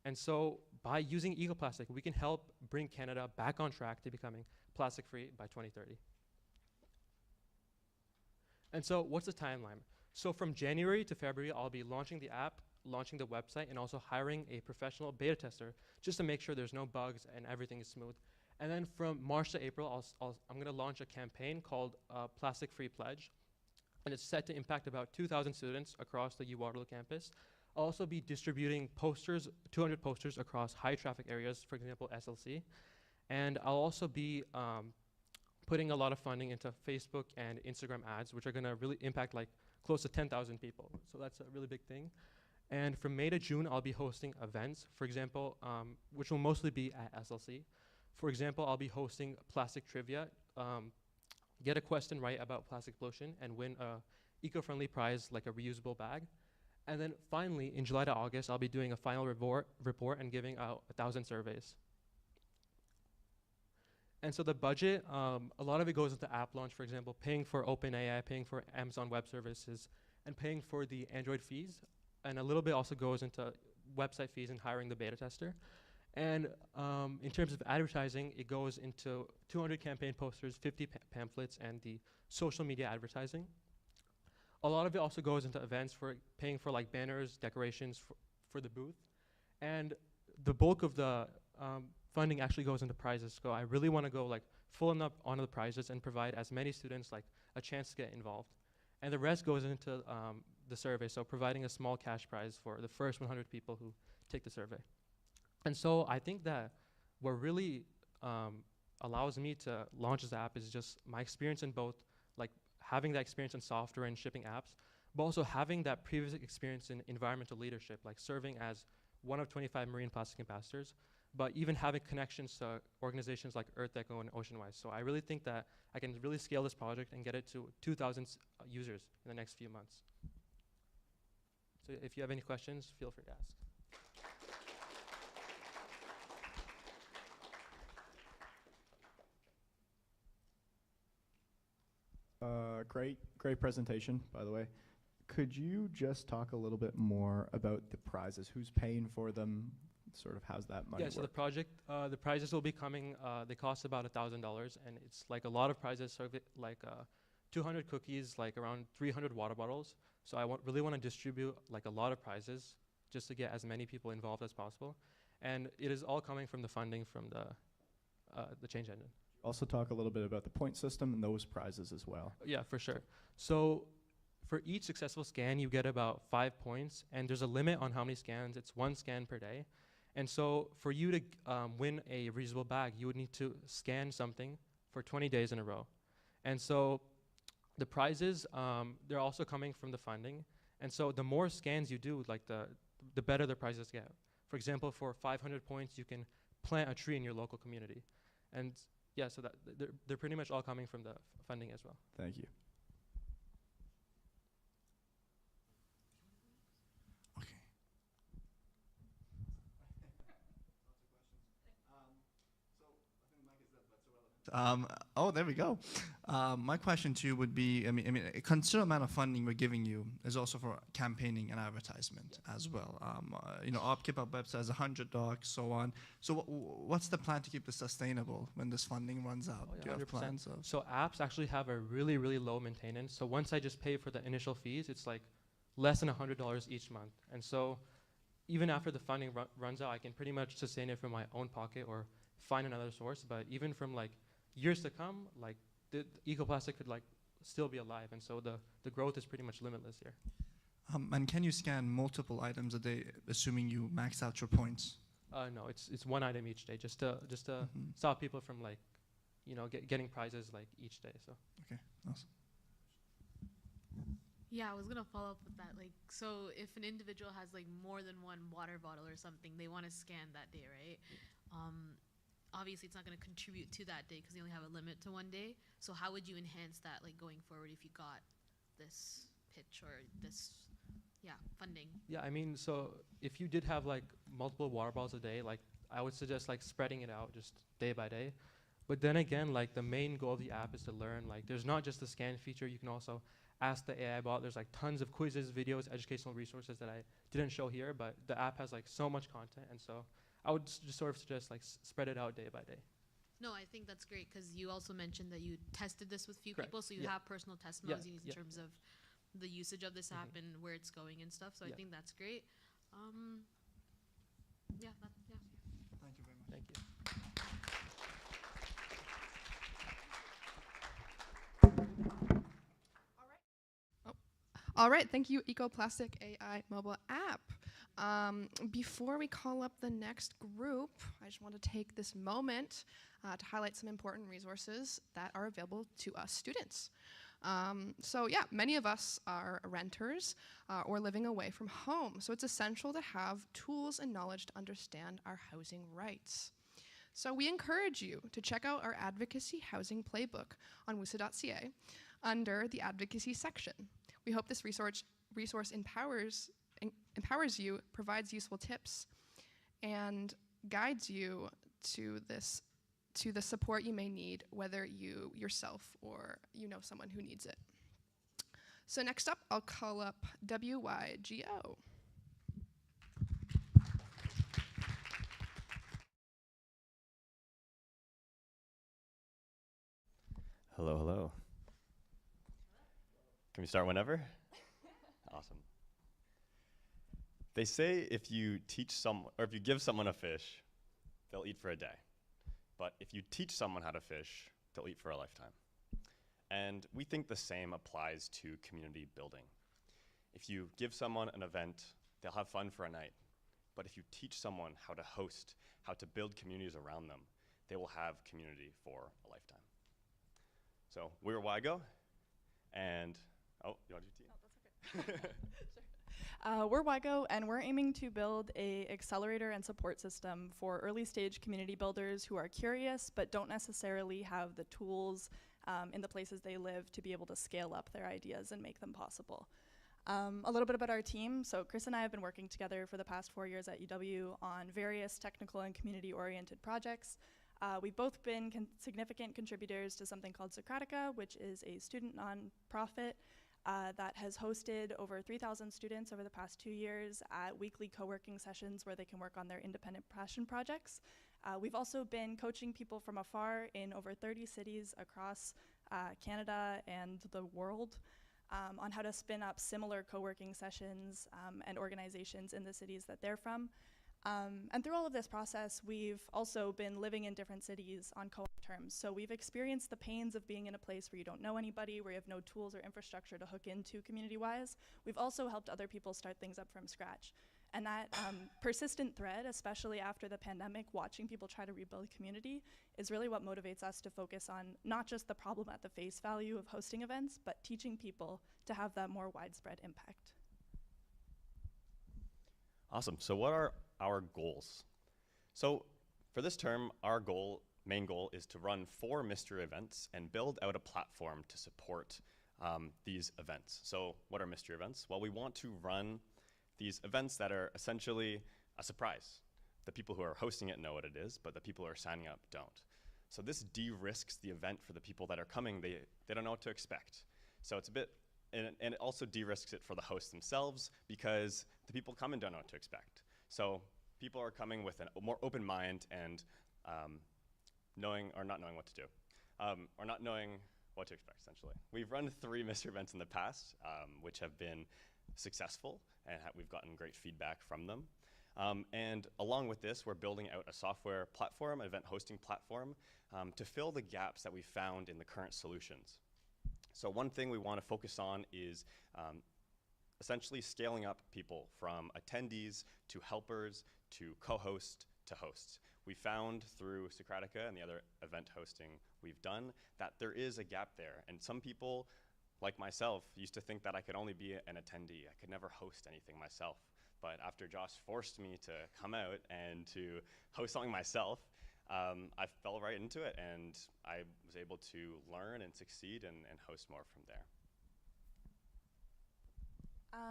And so by using EcoPlastic, we can help bring Canada back on track to becoming plastic-free by 2030. And so what's the timeline? So from January to February, I'll be launching the app, launching the website, and also hiring a professional beta tester just to make sure there's no bugs and everything is smooth. And then from March to April, I'm gonna launch a campaign called Plastic Free Pledge, and it's set to impact about 2,000 students across the Waterloo campus. I'll also be distributing posters, 200 posters across high traffic areas, for example, SLC. And I'll also be putting a lot of funding into Facebook and Instagram ads, which are gonna really impact like close to 10,000 people. So that's a really big thing. And from May to June, I'll be hosting events, for example, which will mostly be at SLC. For example, I'll be hosting plastic trivia, get a question right about plastic pollution, and win a eco-friendly prize like a reusable bag. And then finally, in July to August, I'll be doing a final report and giving out 1,000 surveys. And so the budget, a lot of it goes into app launch, for example, paying for OpenAI, paying for Amazon Web Services, and paying for the Android fees. And a little bit also goes into website fees and hiring the beta tester. And in terms of advertising, it goes into 200 campaign posters, 50 pamphlets, and the social media advertising. A lot of it also goes into events for paying for like banners, decorations for the booth. And the bulk of the funding actually goes into prizes. So I really want to go like full enough onto the prizes and provide as many students like a chance to get involved. And the rest goes into the survey, so providing a small cash prize for the first 100 people who take the survey. And so I think that what really allows me to launch this app is just my experience in both, like having that experience in software and shipping apps, but also having that previous experience in environmental leadership, like serving as one of 25 marine plastic ambassadors, but even having connections to organizations like EarthEcho and OceanWise. So I really think that I can really scale this project and get it to 2,000 users in the next few months. So if you have any questions, feel free to ask. Great presentation, by the way. Could you just talk a little bit more about the prizes? Who's paying for them? Sort of how's that money Yeah, so work? the prizes will be coming, they cost about $1,000, and it's like a lot of prizes, so like 200 cookies, like around 300 water bottles. So I really want to distribute like a lot of prizes just to get as many people involved as possible. And it is all coming from the funding from the change engine. Also talk a little bit about the point system and those prizes as well. Yeah, for sure. So for each successful scan, you get about 5 points, and there's a limit on how many scans. It's 1 scan per day. And so for you to win a reusable bag, you would need to scan something for 20 days in a row. And so the prizes, they're also coming from the funding. And so the more scans you do, like the better the prizes get. For example, for 500 points, you can plant a tree in your local community. And yeah, so that they're pretty much all coming from the funding as well. Thank you. Oh, there we go. My question to you would be, I mean, a considerable amount of funding we're giving you is also for campaigning and advertisement as well. Our Keep Up website has 100 docs, so on. So what's the plan to keep this sustainable when this funding runs out? Oh, yeah, Do you have 100%. plans? So apps actually have a really, really low maintenance. So once I just pay for the initial fees, it's like less than $100 each month. And so even after the funding runs out, I can pretty much sustain it from my own pocket or find another source. But even from like years to come, like the EcoPlastic could like still be alive, and so the growth is pretty much limitless here. And can you scan multiple items a day, assuming you max out your points? No, it's 1 item each day, just to stop people from like, getting prizes like each day. So. Okay, awesome. Yeah, I was gonna follow up with that. Like, so if an individual has like more than 1 water bottle or something, they want to scan that day, right? Obviously it's not going to contribute to that day because they only have a limit to 1 day. So how would you enhance that, like going forward, if you got this pitch or this, funding? Yeah, I mean, so if you did have like multiple water bottles a day, like I would suggest like spreading it out just day by day. But then again, like the main goal of the app is to learn. Like there's not just the scan feature. You can also ask the AI bot. There's like tons of quizzes, videos, educational resources that I didn't show here, but the app has like so much content, and so I would just sort of suggest like spread it out day by day. No, I think that's great because you also mentioned that you tested this with few Correct. people, so you have personal testimonies in terms of the usage of this app and where it's going and stuff. So I think that's great. Yeah. Thank you very much. Thank you. All right, thank you, EcoPlastic AI mobile app. Before we call up the next group, I just want to take this moment to highlight some important resources that are available to us students. Many of us are renters or living away from home, so it's essential to have tools and knowledge to understand our housing rights. So we encourage you to check out our advocacy housing playbook on WUSA.ca under the advocacy section. We hope this resource empowers you, provides useful tips, and guides you to the support you may need, whether you yourself or you know someone who needs it. So next up, I'll call up WYGO. Hello, hello. Can we start whenever? Awesome. They say if you teach someone, or if you give someone a fish, they'll eat for a day. But if you teach someone how to fish, they'll eat for a lifetime. And we think the same applies to community building. If you give someone an event, they'll have fun for a night. But if you teach someone how to host, how to build communities around them, they will have community for a lifetime. So we're WYGO, and oh, you want to do No, that's okay. Sure. We're WYGO, and we're aiming to build a accelerator and support system for early stage community builders who are curious but don't necessarily have the tools in the places they live to be able to scale up their ideas and make them possible. A little bit about our team. So Chris and I have been working together for the past 4 years at UW on various technical and community-oriented projects. We've both been significant contributors to something called Socratica, which is a student nonprofit that has hosted over 3,000 students over the past 2 years at weekly co-working sessions where they can work on their independent passion projects. We've also been coaching people from afar in over 30 cities across Canada and the world on how to spin up similar co-working sessions and organizations in the cities that they're from. And through all of this process, we've also been living in different cities on co-op terms. So we've experienced the pains of being in a place where you don't know anybody, where you have no tools or infrastructure to hook into community-wise. We've also helped other people start things up from scratch. And that persistent thread, especially after the pandemic, watching people try to rebuild community, is really what motivates us to focus on not just the problem at the face value of hosting events, but teaching people to have that more widespread impact. Awesome. So what are our goals? So for this term, our main goal is to run 4 mystery events and build out a platform to support these events. So what are mystery events? Well, we want to run these events that are essentially a surprise. The people who are hosting it know what it is, but the people who are signing up don't. So this de-risks the event for the people that are coming. They don't know what to expect. So it's a bit, and it also de-risks it for the hosts themselves because the people come and don't know what to expect. So people are coming with a more open mind and knowing or not knowing what to do, or not knowing what to expect, essentially. We've run 3 mystery events in the past, which have been successful, and we've gotten great feedback from them. And along with this, we're building out a software platform, an event hosting platform, to fill the gaps that we found in the current solutions. So one thing we want to focus on is essentially scaling up people from attendees to helpers to co-host to hosts. We found through Socratica and the other event hosting we've done that there is a gap there. And some people, like myself, used to think that I could only be an attendee. I could never host anything myself. But after Josh forced me to come out and to host something myself, I fell right into it, and I was able to learn and succeed and host more from there.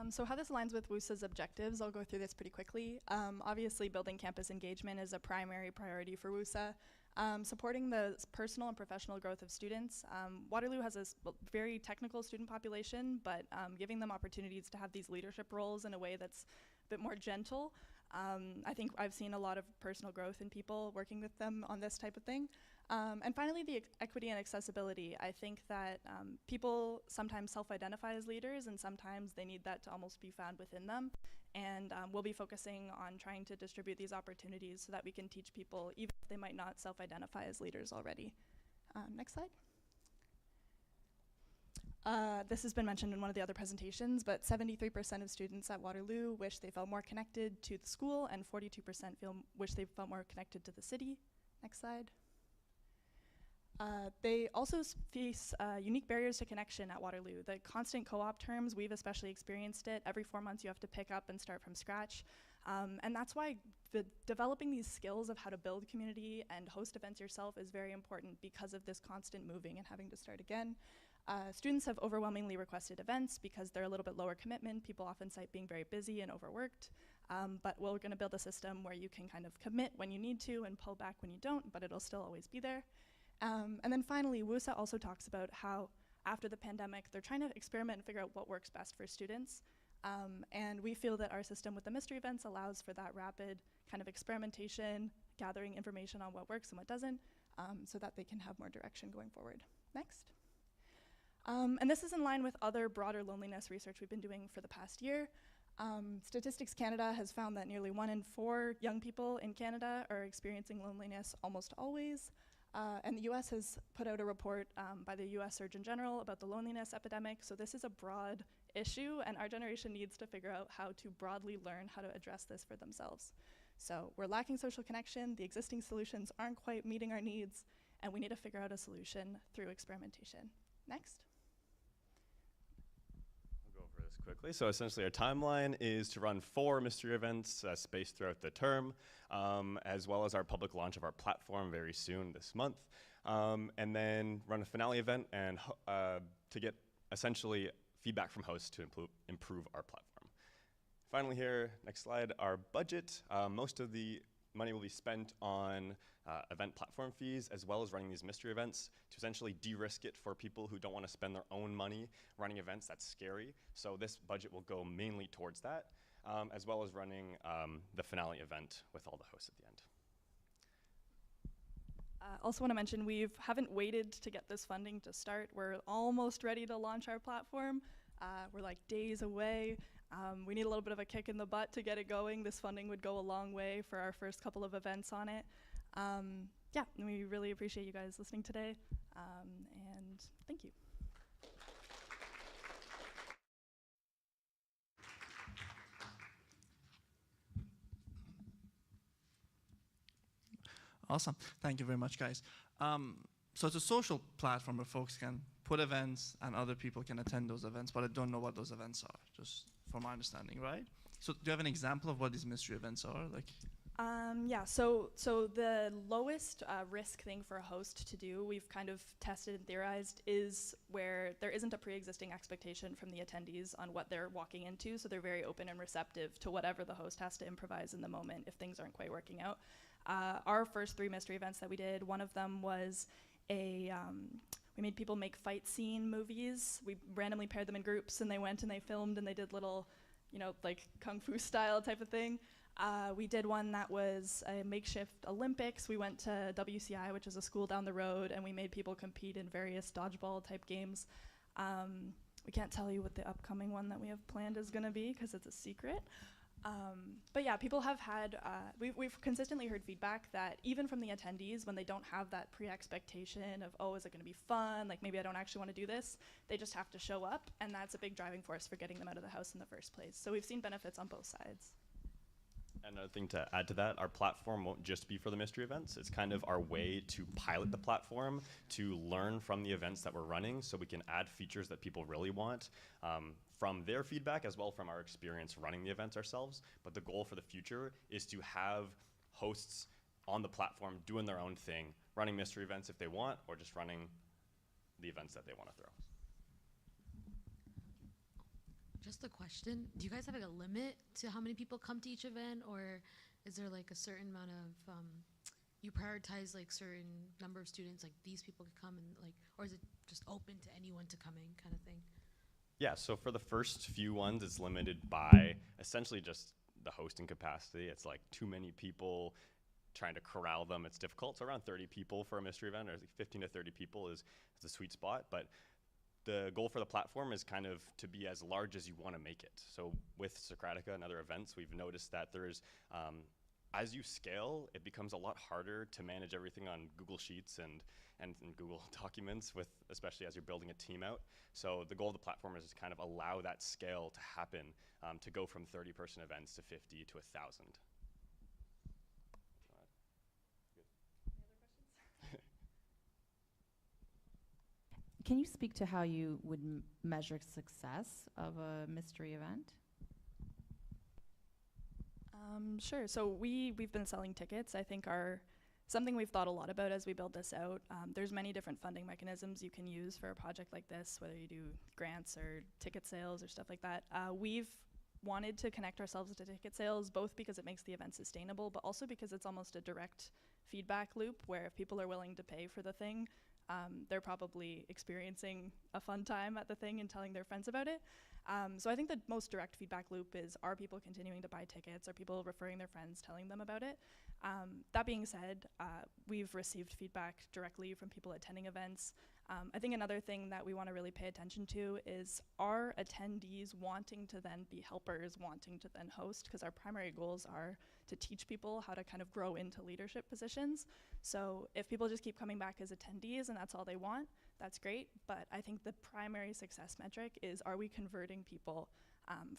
So how this aligns with WUSA's objectives, I'll go through this pretty quickly. Obviously, building campus engagement is a primary priority for WUSA. Supporting the personal and professional growth of students. Waterloo has a very technical student population, but giving them opportunities to have these leadership roles in a way that's a bit more gentle. I think I've seen a lot of personal growth in people working with them on this type of thing. And finally, the equity and accessibility. I think that people sometimes self-identify as leaders, and sometimes they need that to almost be found within them. And we'll be focusing on trying to distribute these opportunities so that we can teach people, even if they might not self-identify as leaders already. Next slide. This has been mentioned in one of the other presentations, but 73% of students at Waterloo wish they felt more connected to the school, and 42% wish they felt more connected to the city. Next slide. They also face unique barriers to connection at Waterloo. The constant co-op terms, we've especially experienced it. Every 4 months you have to pick up and start from scratch. And that's why developing these skills of how to build community and host events yourself is very important because of this constant moving and having to start again. Students have overwhelmingly requested events because they're a little bit lower commitment. People often cite being very busy and overworked. But we're going to build a system where you can kind of commit when you need to and pull back when you don't, but it'll still always be there. And then finally, WUSA also talks about how after the pandemic, they're trying to experiment and figure out what works best for students. And we feel that our system with the mystery events allows for that rapid kind of experimentation, gathering information on what works and what doesn't, so that they can have more direction going forward. Next. And this is in line with other broader loneliness research we've been doing for the past year. Statistics Canada has found that nearly 1 in 4 young people in Canada are experiencing loneliness almost always. And the US has put out a report by the US Surgeon General about the loneliness epidemic. So this is a broad issue, and our generation needs to figure out how to broadly learn how to address this for themselves. So we're lacking social connection, the existing solutions aren't quite meeting our needs, and we need to figure out a solution through experimentation. Next. I'll go over this quickly. So essentially our timeline is to run 4 mystery events spaced throughout the term, as well as our public launch of our platform very soon this month, and then run a finale event and to get essentially feedback from hosts to improve our platform. Finally here, next slide, our budget. Most of the money will be spent on event platform fees, as well as running these mystery events to essentially de-risk it for people who don't want to spend their own money running events. That's scary. So this budget will go mainly towards that, as well as running the finale event with all the hosts at the end. Also want to mention we haven't waited to get this funding to start. We're almost ready to launch our platform. We're like days away. We need a little bit of a kick in the butt to get it going. This funding would go a long way for our first couple of events on it. Yeah, and we really appreciate you guys listening today, and thank you. Awesome. Thank you very much, guys. So it's a social platform where folks can put events and other people can attend those events, but I don't know what those events are, just from my understanding, right? So do you have an example of what these mystery events are? Yeah, so the lowest risk thing for a host to do, we've kind of tested and theorized, is where there isn't a pre-existing expectation from the attendees on what they're walking into, so they're very open and receptive to whatever the host has to improvise in the moment if things aren't quite working out. Our first 3 mystery events that we did, one of them was we made people make fight scene movies. We randomly paired them in groups, and they went and they filmed and they did little, like kung fu style type of thing. We did one that was a makeshift Olympics. We went to WCI, which is a school down the road, and we made people compete in various dodgeball type games. We can't tell you what the upcoming one that we have planned is going to be because it's a secret. But yeah, people have had, we've consistently heard feedback that even from the attendees, when they don't have that pre-expectation of, oh, is it going to be fun? Like maybe I don't actually want to do this. They just have to show up, and that's a big driving force for getting them out of the house in the first place. So we've seen benefits on both sides. Another thing to add to that, our platform won't just be for the mystery events. It's kind of our way to pilot the platform, to learn from the events that we're running so we can add features that people really want from their feedback as well from our experience running the events ourselves. But the goal for the future is to have hosts on the platform doing their own thing, running mystery events if they want, or just running the events that they want to throw. Just a question. Do you guys have like a limit to how many people come to each event, or is there like a certain amount of, you prioritize like certain number of students, like these people could come and like, or is it just open to anyone to come in kind of thing? Yeah, so for the first few ones, it's limited by essentially just the hosting capacity. It's like too many people, trying to corral them, it's difficult. So around 30 people for a mystery event, or like 15 to 30 people is the sweet spot. But the goal for the platform is kind of to be as large as you want to make it. So with Socratica and other events, we've noticed that there's, as you scale, it becomes a lot harder to manage everything on Google Sheets and Google Documents, with especially as you're building a team out. So the goal of the platform is to kind of allow that scale to happen, to go from 30-person events to 50 to 1,000. Can you speak to how you would measure success of a mystery event? Sure. So we've been selling tickets. I think something we've thought a lot about as we build this out. There's many different funding mechanisms you can use for a project like this, whether you do grants or ticket sales or stuff like that. We've wanted to connect ourselves to ticket sales, both because it makes the event sustainable, but also because it's almost a direct feedback loop where if people are willing to pay for the thing, they're probably experiencing a fun time at the thing and telling their friends about it. So I think the most direct feedback loop is, are people continuing to buy tickets? Are people referring their friends, telling them about it? That being said, we've received feedback directly from people attending events. I think another thing that we want to really pay attention to is, are attendees wanting to then be helpers, wanting to then host? Because our primary goals are to teach people how to kind of grow into leadership positions. So if people just keep coming back as attendees and that's all they want, that's great. But I think the primary success metric is, are we converting people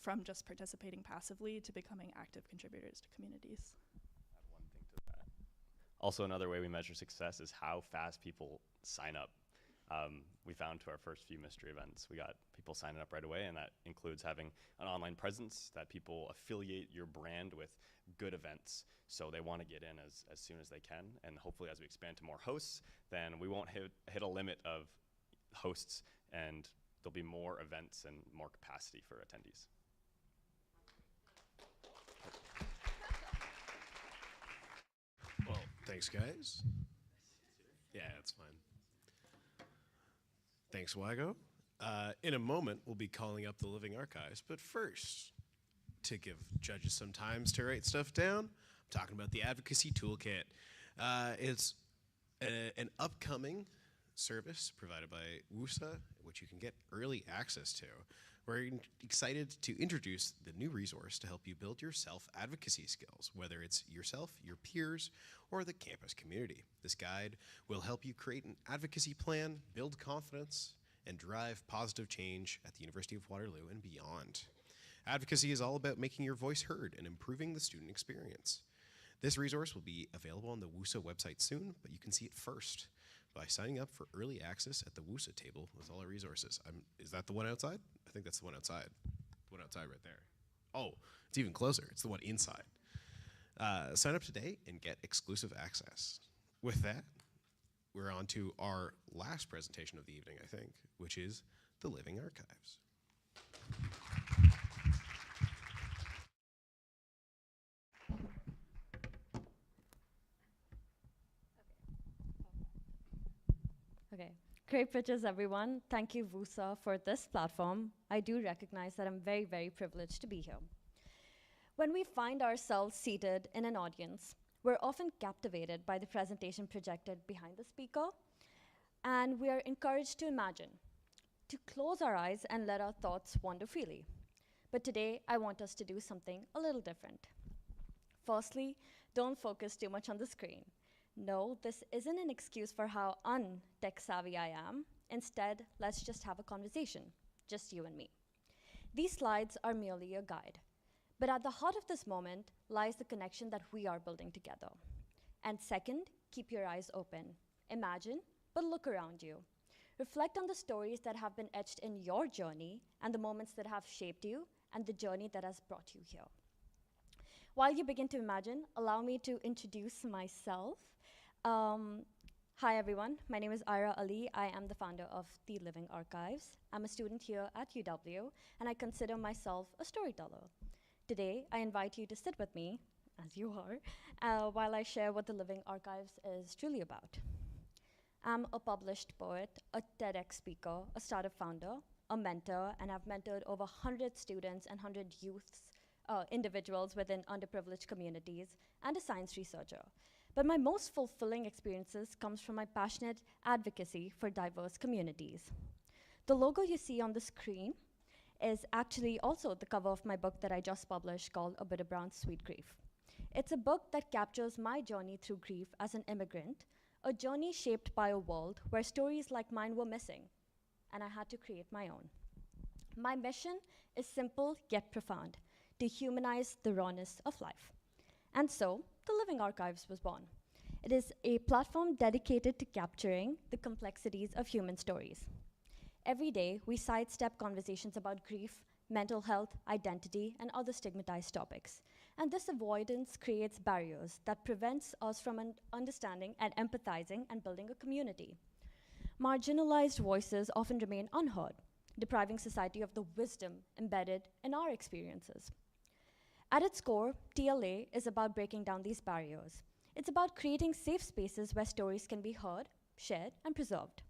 from just participating passively to becoming active contributors to communities? Add one thing to that. Also, another way we measure success is how fast people sign up. We found to our first few mystery events, we got people signing up right away, and that includes having an online presence, that people affiliate your brand with good events, so they want to get in as soon as they can. And hopefully as we expand to more hosts, then we won't hit a limit of hosts, and there'll be more events and more capacity for attendees. Well, Thanks, guys. Yeah, it's fine. Thanks, WYGO. In a moment, we'll be calling up the Living Archives, but first, to give judges some time to write stuff down, I'm talking about the Advocacy Toolkit. It's an upcoming service provided by WUSA, which you can get early access to. We're excited to introduce the new resource to help you build your self-advocacy skills, whether it's yourself, your peers, or the campus community. This guide will help you create an advocacy plan, build confidence, and drive positive change at the University of Waterloo and beyond. Advocacy is all about making your voice heard and improving the student experience. This resource will be available on the WUSA website soon, but you can see it first by signing up for early access at the WUSA table with all our resources. Is that the one outside? I think that's the one outside. The one outside right there. Oh, it's even closer. It's the one inside. Sign up today and get exclusive access. With that, we're on to our last presentation of the evening, I think, which is the Living Archives. Okay, great pitches, everyone. Thank you, WUSA, for this platform. I do recognize that I'm very, very privileged to be here. When we find ourselves seated in an audience, we're often captivated by the presentation projected behind the speaker, and we are encouraged to imagine, to close our eyes and let our thoughts wander freely. But today, I want us to do something a little different. Firstly, don't focus too much on the screen. No, this isn't an excuse for how un-tech savvy I am. Instead, let's just have a conversation, just you and me. These slides are merely a guide. But at the heart of this moment lies the connection that we are building together. And second, keep your eyes open. Imagine, but look around you. Reflect on the stories that have been etched in your journey and the moments that have shaped you and the journey that has brought you here. While you begin to imagine, allow me to introduce myself. Hi, everyone. My name is Ira Ali. I am the founder of the Living Archives. I'm a student here at UW, and I consider myself a storyteller. Today, I invite you to sit with me, as you are, while I share what the Living Archives is truly about. I'm a published poet, a TEDx speaker, a startup founder, a mentor, and I've mentored over 100 students and 100 individuals within underprivileged communities, and a science researcher. But my most fulfilling experiences comes from my passionate advocacy for diverse communities. The logo you see on the screen is actually also the cover of my book that I just published called A Bitter Brown Sweet Grief. It's a book that captures my journey through grief as an immigrant, a journey shaped by a world where stories like mine were missing, and I had to create my own. My mission is simple yet profound, to humanize the rawness of life. And so, the Living Archives was born. It is a platform dedicated to capturing the complexities of human stories. Every day, we sidestep conversations about grief, mental health, identity, and other stigmatized topics. And this avoidance creates barriers that prevents us from understanding and empathizing and building a community. Marginalized voices often remain unheard, depriving society of the wisdom embedded in our experiences. At its core, TLA is about breaking down these barriers. It's about creating safe spaces where stories can be heard, shared, and preserved.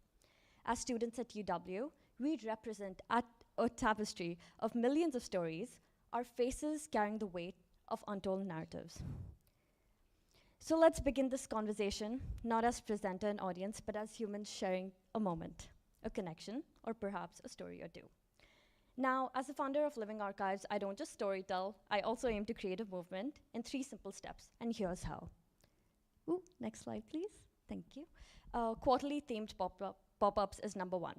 As students at UW, we represent a tapestry of millions of stories, our faces carrying the weight of untold narratives. So let's begin this conversation, not as presenter and audience, but as humans sharing a moment, a connection, or perhaps a story or two. Now, as the founder of Living Archives, I don't just storytell, I also aim to create a movement in 3 simple steps, and here's how. Ooh, next slide, please. Thank you. Quarterly themed pop-ups is number 1.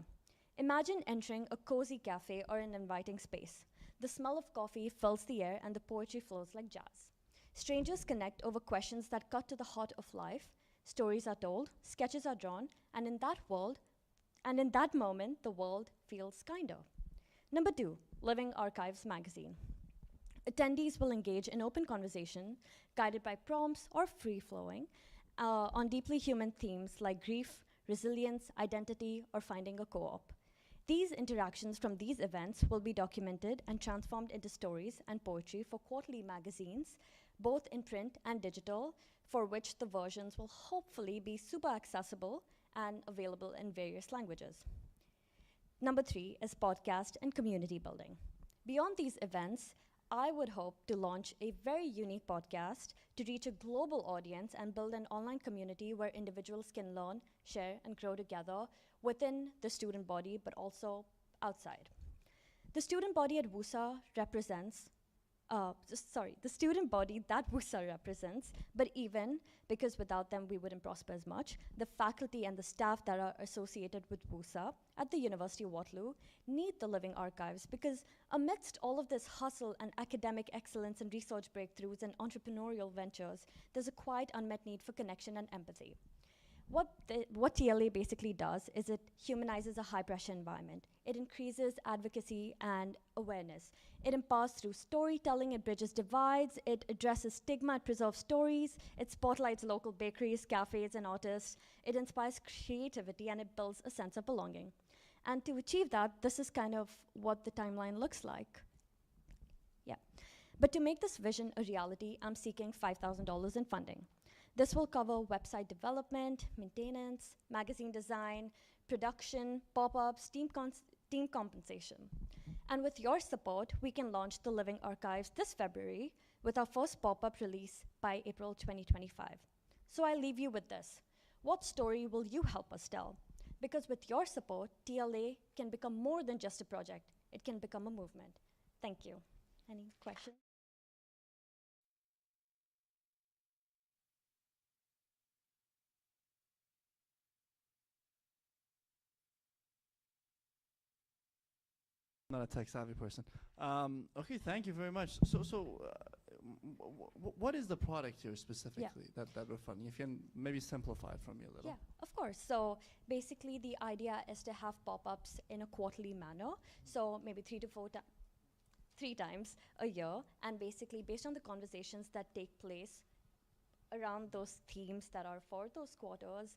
Imagine entering a cozy cafe or an inviting space. The smell of coffee fills the air and the poetry flows like jazz. Strangers connect over questions that cut to the heart of life. Stories are told, sketches are drawn, and in that moment, the world feels kinder. Number 2, Living Archives magazine. Attendees will engage in open conversation, guided by prompts or free-flowing, on deeply human themes like grief, resilience, identity, or finding a co-op. These interactions from these events will be documented and transformed into stories and poetry for quarterly magazines both in print and digital, for which the versions will hopefully be super accessible and available in various languages. Number 3 is podcast and community building. Beyond these events, I would hope to launch a very unique podcast to reach a global audience and build an online community where individuals can learn, share, and grow together within the student body, but also outside. The student body at WUSA represents, the student body that WUSA represents, but even, because without them we wouldn't prosper as much, the faculty and the staff that are associated with WUSA at the University of Waterloo need the living archives, because amidst all of this hustle and academic excellence and research breakthroughs and entrepreneurial ventures, there's a quite unmet need for connection and empathy. What TLA basically does is it humanizes a high-pressure environment. It increases advocacy and awareness. It empowers through storytelling, it bridges divides, it addresses stigma, it preserves stories, it spotlights local bakeries, cafes, and artists. It inspires creativity, and it builds a sense of belonging. And to achieve that, this is kind of what the timeline looks like. Yeah. But to make this vision a reality, I'm seeking $5,000 in funding. This will cover website development, maintenance, magazine design, production, pop-ups, team compensation. And with your support, we can launch the Living Archives this February with our first pop-up release by April 2025. So I leave you with this. What story will you help us tell? Because with your support, TLA can become more than just a project. It can become a movement. Thank you. Any questions? Not a tech-savvy person. Okay, thank you very much. What is the product here specifically that we're funding? If you can maybe simplify it for me a little. Yeah, of course. So basically, the idea is to have pop-ups in a quarterly manner. So maybe 3 times a year, and basically based on the conversations that take place around those themes that are for those quarters,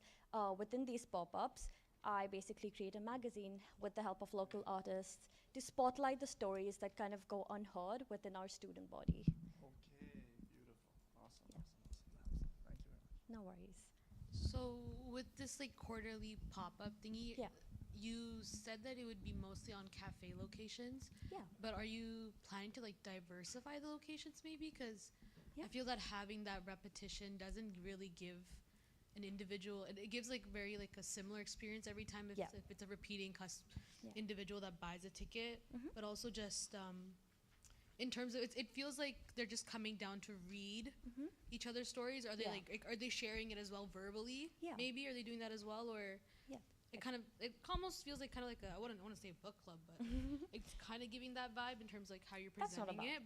within these pop-ups, I basically create a magazine with the help of local artists to spotlight the stories that kind of go unheard within our student body. Okay, beautiful. Awesome, awesome. Thank you very much. No worries. So with this like quarterly pop-up thingy, you said that it would be mostly on cafe locations. Yeah. But are you planning to like diversify the locations maybe? Because I feel that having that repetition doesn't really give an individual, it gives like very like a similar experience every time if it's a repeating individual that buys a ticket, but also just in terms of it feels like they're just coming down to read each other's stories. Are they like are they sharing it as well verbally? Maybe are they doing that as well, or it almost feels like kind of like I wouldn't want to say a book club, but it's kind of giving that vibe in terms of like how you're presenting it,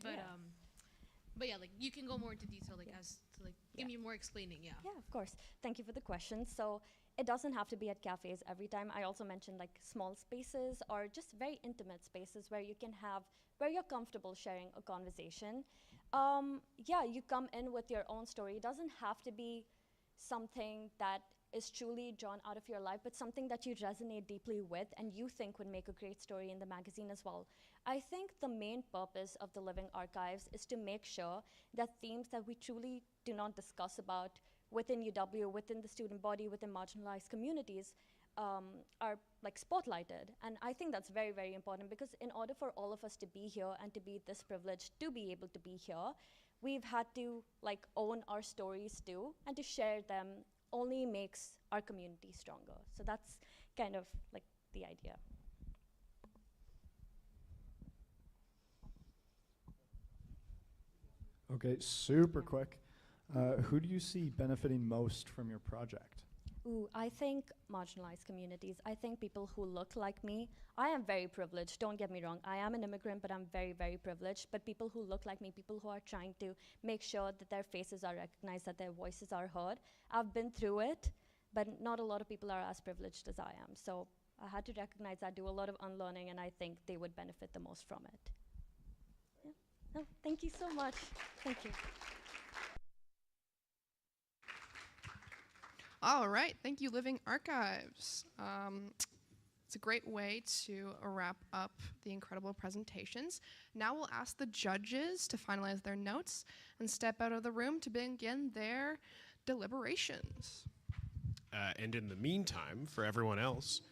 but yeah, like you can go more into detail, like as to like give me more explaining. Yeah, of course. Thank you for the question. So it doesn't have to be at cafes every time. I also mentioned like small spaces or just very intimate spaces where you can have, where you're comfortable sharing a conversation. You come in with your own story. It doesn't have to be something that is truly drawn out of your life, but something that you resonate deeply with and you think would make a great story in the magazine as well. I think the main purpose of the Living Archives is to make sure that themes that we truly do not discuss about within UW, within the student body, within marginalized communities, are like spotlighted. And I think that's very, very important, because in order for all of us to be here and to be this privileged to be able to be here, we've had to like own our stories too, and to share them only makes our community stronger. So that's kind of like the idea. Okay, super quick. Who do you see benefiting most from your project? I think marginalized communities. I think people who look like me. I am very privileged, don't get me wrong. I am an immigrant, but I'm very, very privileged. But people who look like me, people who are trying to make sure that their faces are recognized, that their voices are heard. I've been through it, but not a lot of people are as privileged as I am. So I had to recognize that, do a lot of unlearning, and I think they would benefit the most from it. Yeah. No, thank you so much. Thank you. All right, thank you, Living Archives. It's a great way to wrap up the incredible presentations. Now we'll ask the judges to finalize their notes and step out of the room to begin their deliberations. And in the meantime, for everyone else,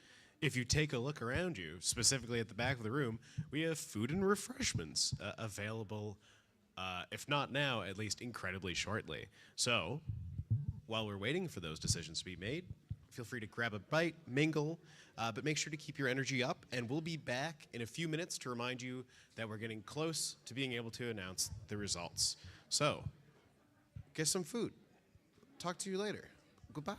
if you take a look around you, specifically at the back of the room, we have food and refreshments available, if not now, at least incredibly shortly. So, while we're waiting for those decisions to be made, feel free to grab a bite, mingle, but make sure to keep your energy up, and we'll be back in a few minutes to remind you that we're getting close to being able to announce the results. So, get some food. Talk to you later. Goodbye.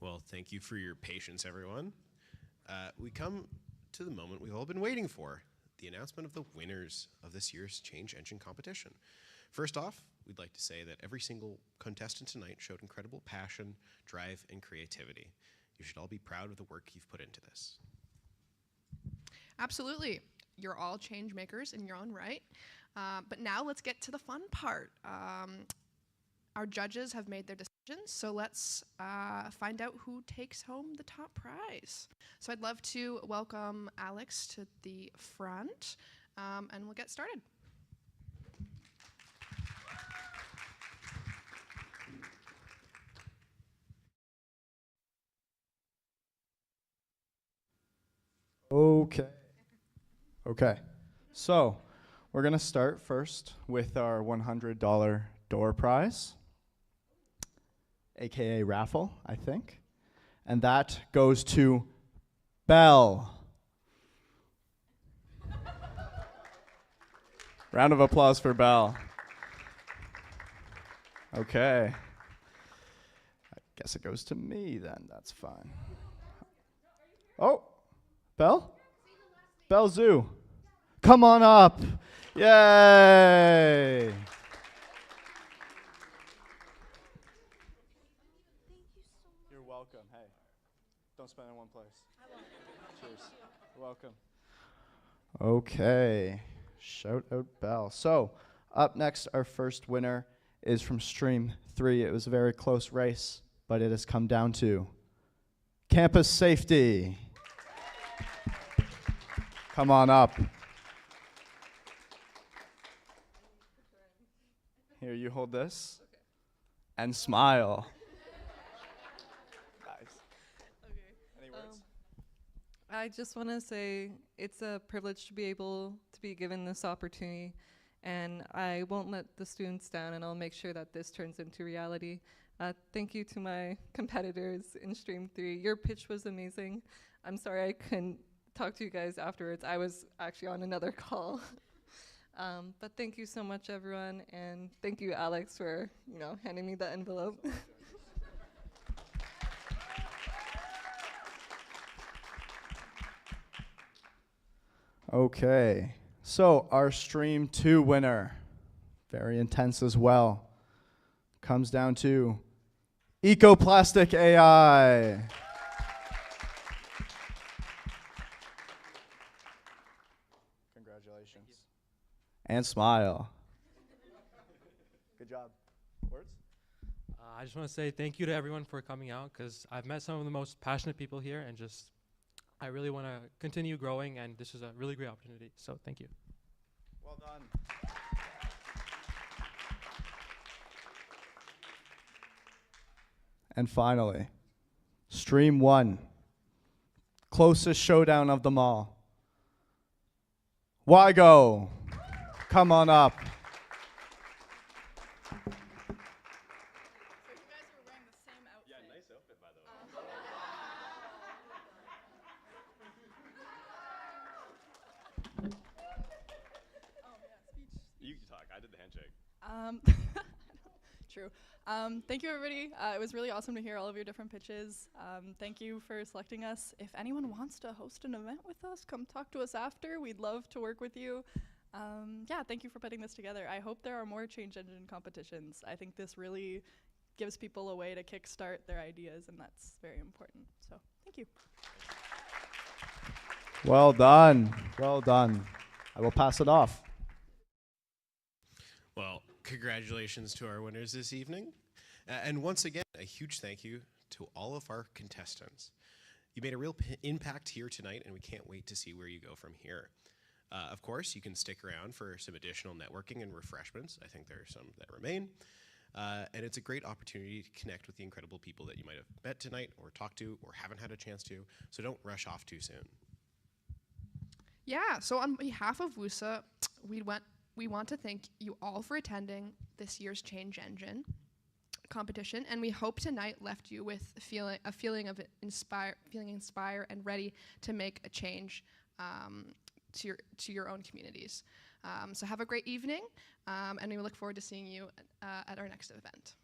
Well, thank you for your patience, everyone. We come to the moment we've all been waiting for, the announcement of the winners of this year's Change Engine competition. First off, we'd like to say that every single contestant tonight showed incredible passion, drive, and creativity. You should all be proud of the work you've put into this. Absolutely. You're all change makers in your own right. But now let's get to the fun part. Our judges have made their decisions, so let's find out who takes home the top prize. So I'd love to welcome Alex to the front, and we'll get started. Okay. So we're going to start first with our $100 door prize, aka raffle, I think. And that goes to Belle. Round of applause for Belle. Okay. I guess it goes to me then. That's fine. Oh, Belle? Belle Zoo. Come on up. Yay. You're welcome. Hey, don't spend it in one place. I won't. Cheers. You're welcome. Okay. Shout out Belle. So, up next, our first winner is from Stream 3. It was a very close race, but it has come down to campus safety. Come on up. Here, you hold this and smile. Nice. Okay. Any words? I just want to say it's a privilege to be able to be given this opportunity, and I won't let the students down, and I'll make sure that this turns into reality. Thank you to my competitors in Stream 3. Your pitch was amazing. I'm sorry I couldn't talk to you guys afterwards. I was actually on another call. But thank you so much, everyone, and thank you, Alex, for handing me the envelope. Okay, so our Stream 2 winner, very intense as well, comes down to EcoPlastic AI. Congratulations. And smile. Good job. Words? I just want to say thank you to everyone for coming out, because I've met some of the most passionate people here, and I really want to continue growing, and this is a really great opportunity. So thank you. Well done. And finally, Stream 1, closest showdown of them all. WYGO, come on up. You can talk. I did the handshake. True. Thank you, everybody. It was really awesome to hear all of your different pitches. Thank you for selecting us. If anyone wants to host an event with us, come talk to us after. We'd love to work with you. Yeah, thank you for putting this together. I hope there are more change engine competitions. I think this really gives people a way to kickstart their ideas, and that's very important. So thank you. Well done. Well done. I will pass it off. Congratulations to our winners this evening. And once again, a huge thank you to all of our contestants. You made a real impact here tonight, and we can't wait to see where you go from here. Of course, you can stick around for some additional networking and refreshments. I think there are some that remain. And it's a great opportunity to connect with the incredible people that you might have met tonight or talked to or haven't had a chance to, so don't rush off too soon. Yeah, so on behalf of WUSA, we want to thank you all for attending this year's Change Engine competition, and we hope tonight left you with a feeling of feeling inspired and ready to make a change to your own communities. So have a great evening, and we look forward to seeing you at our next event.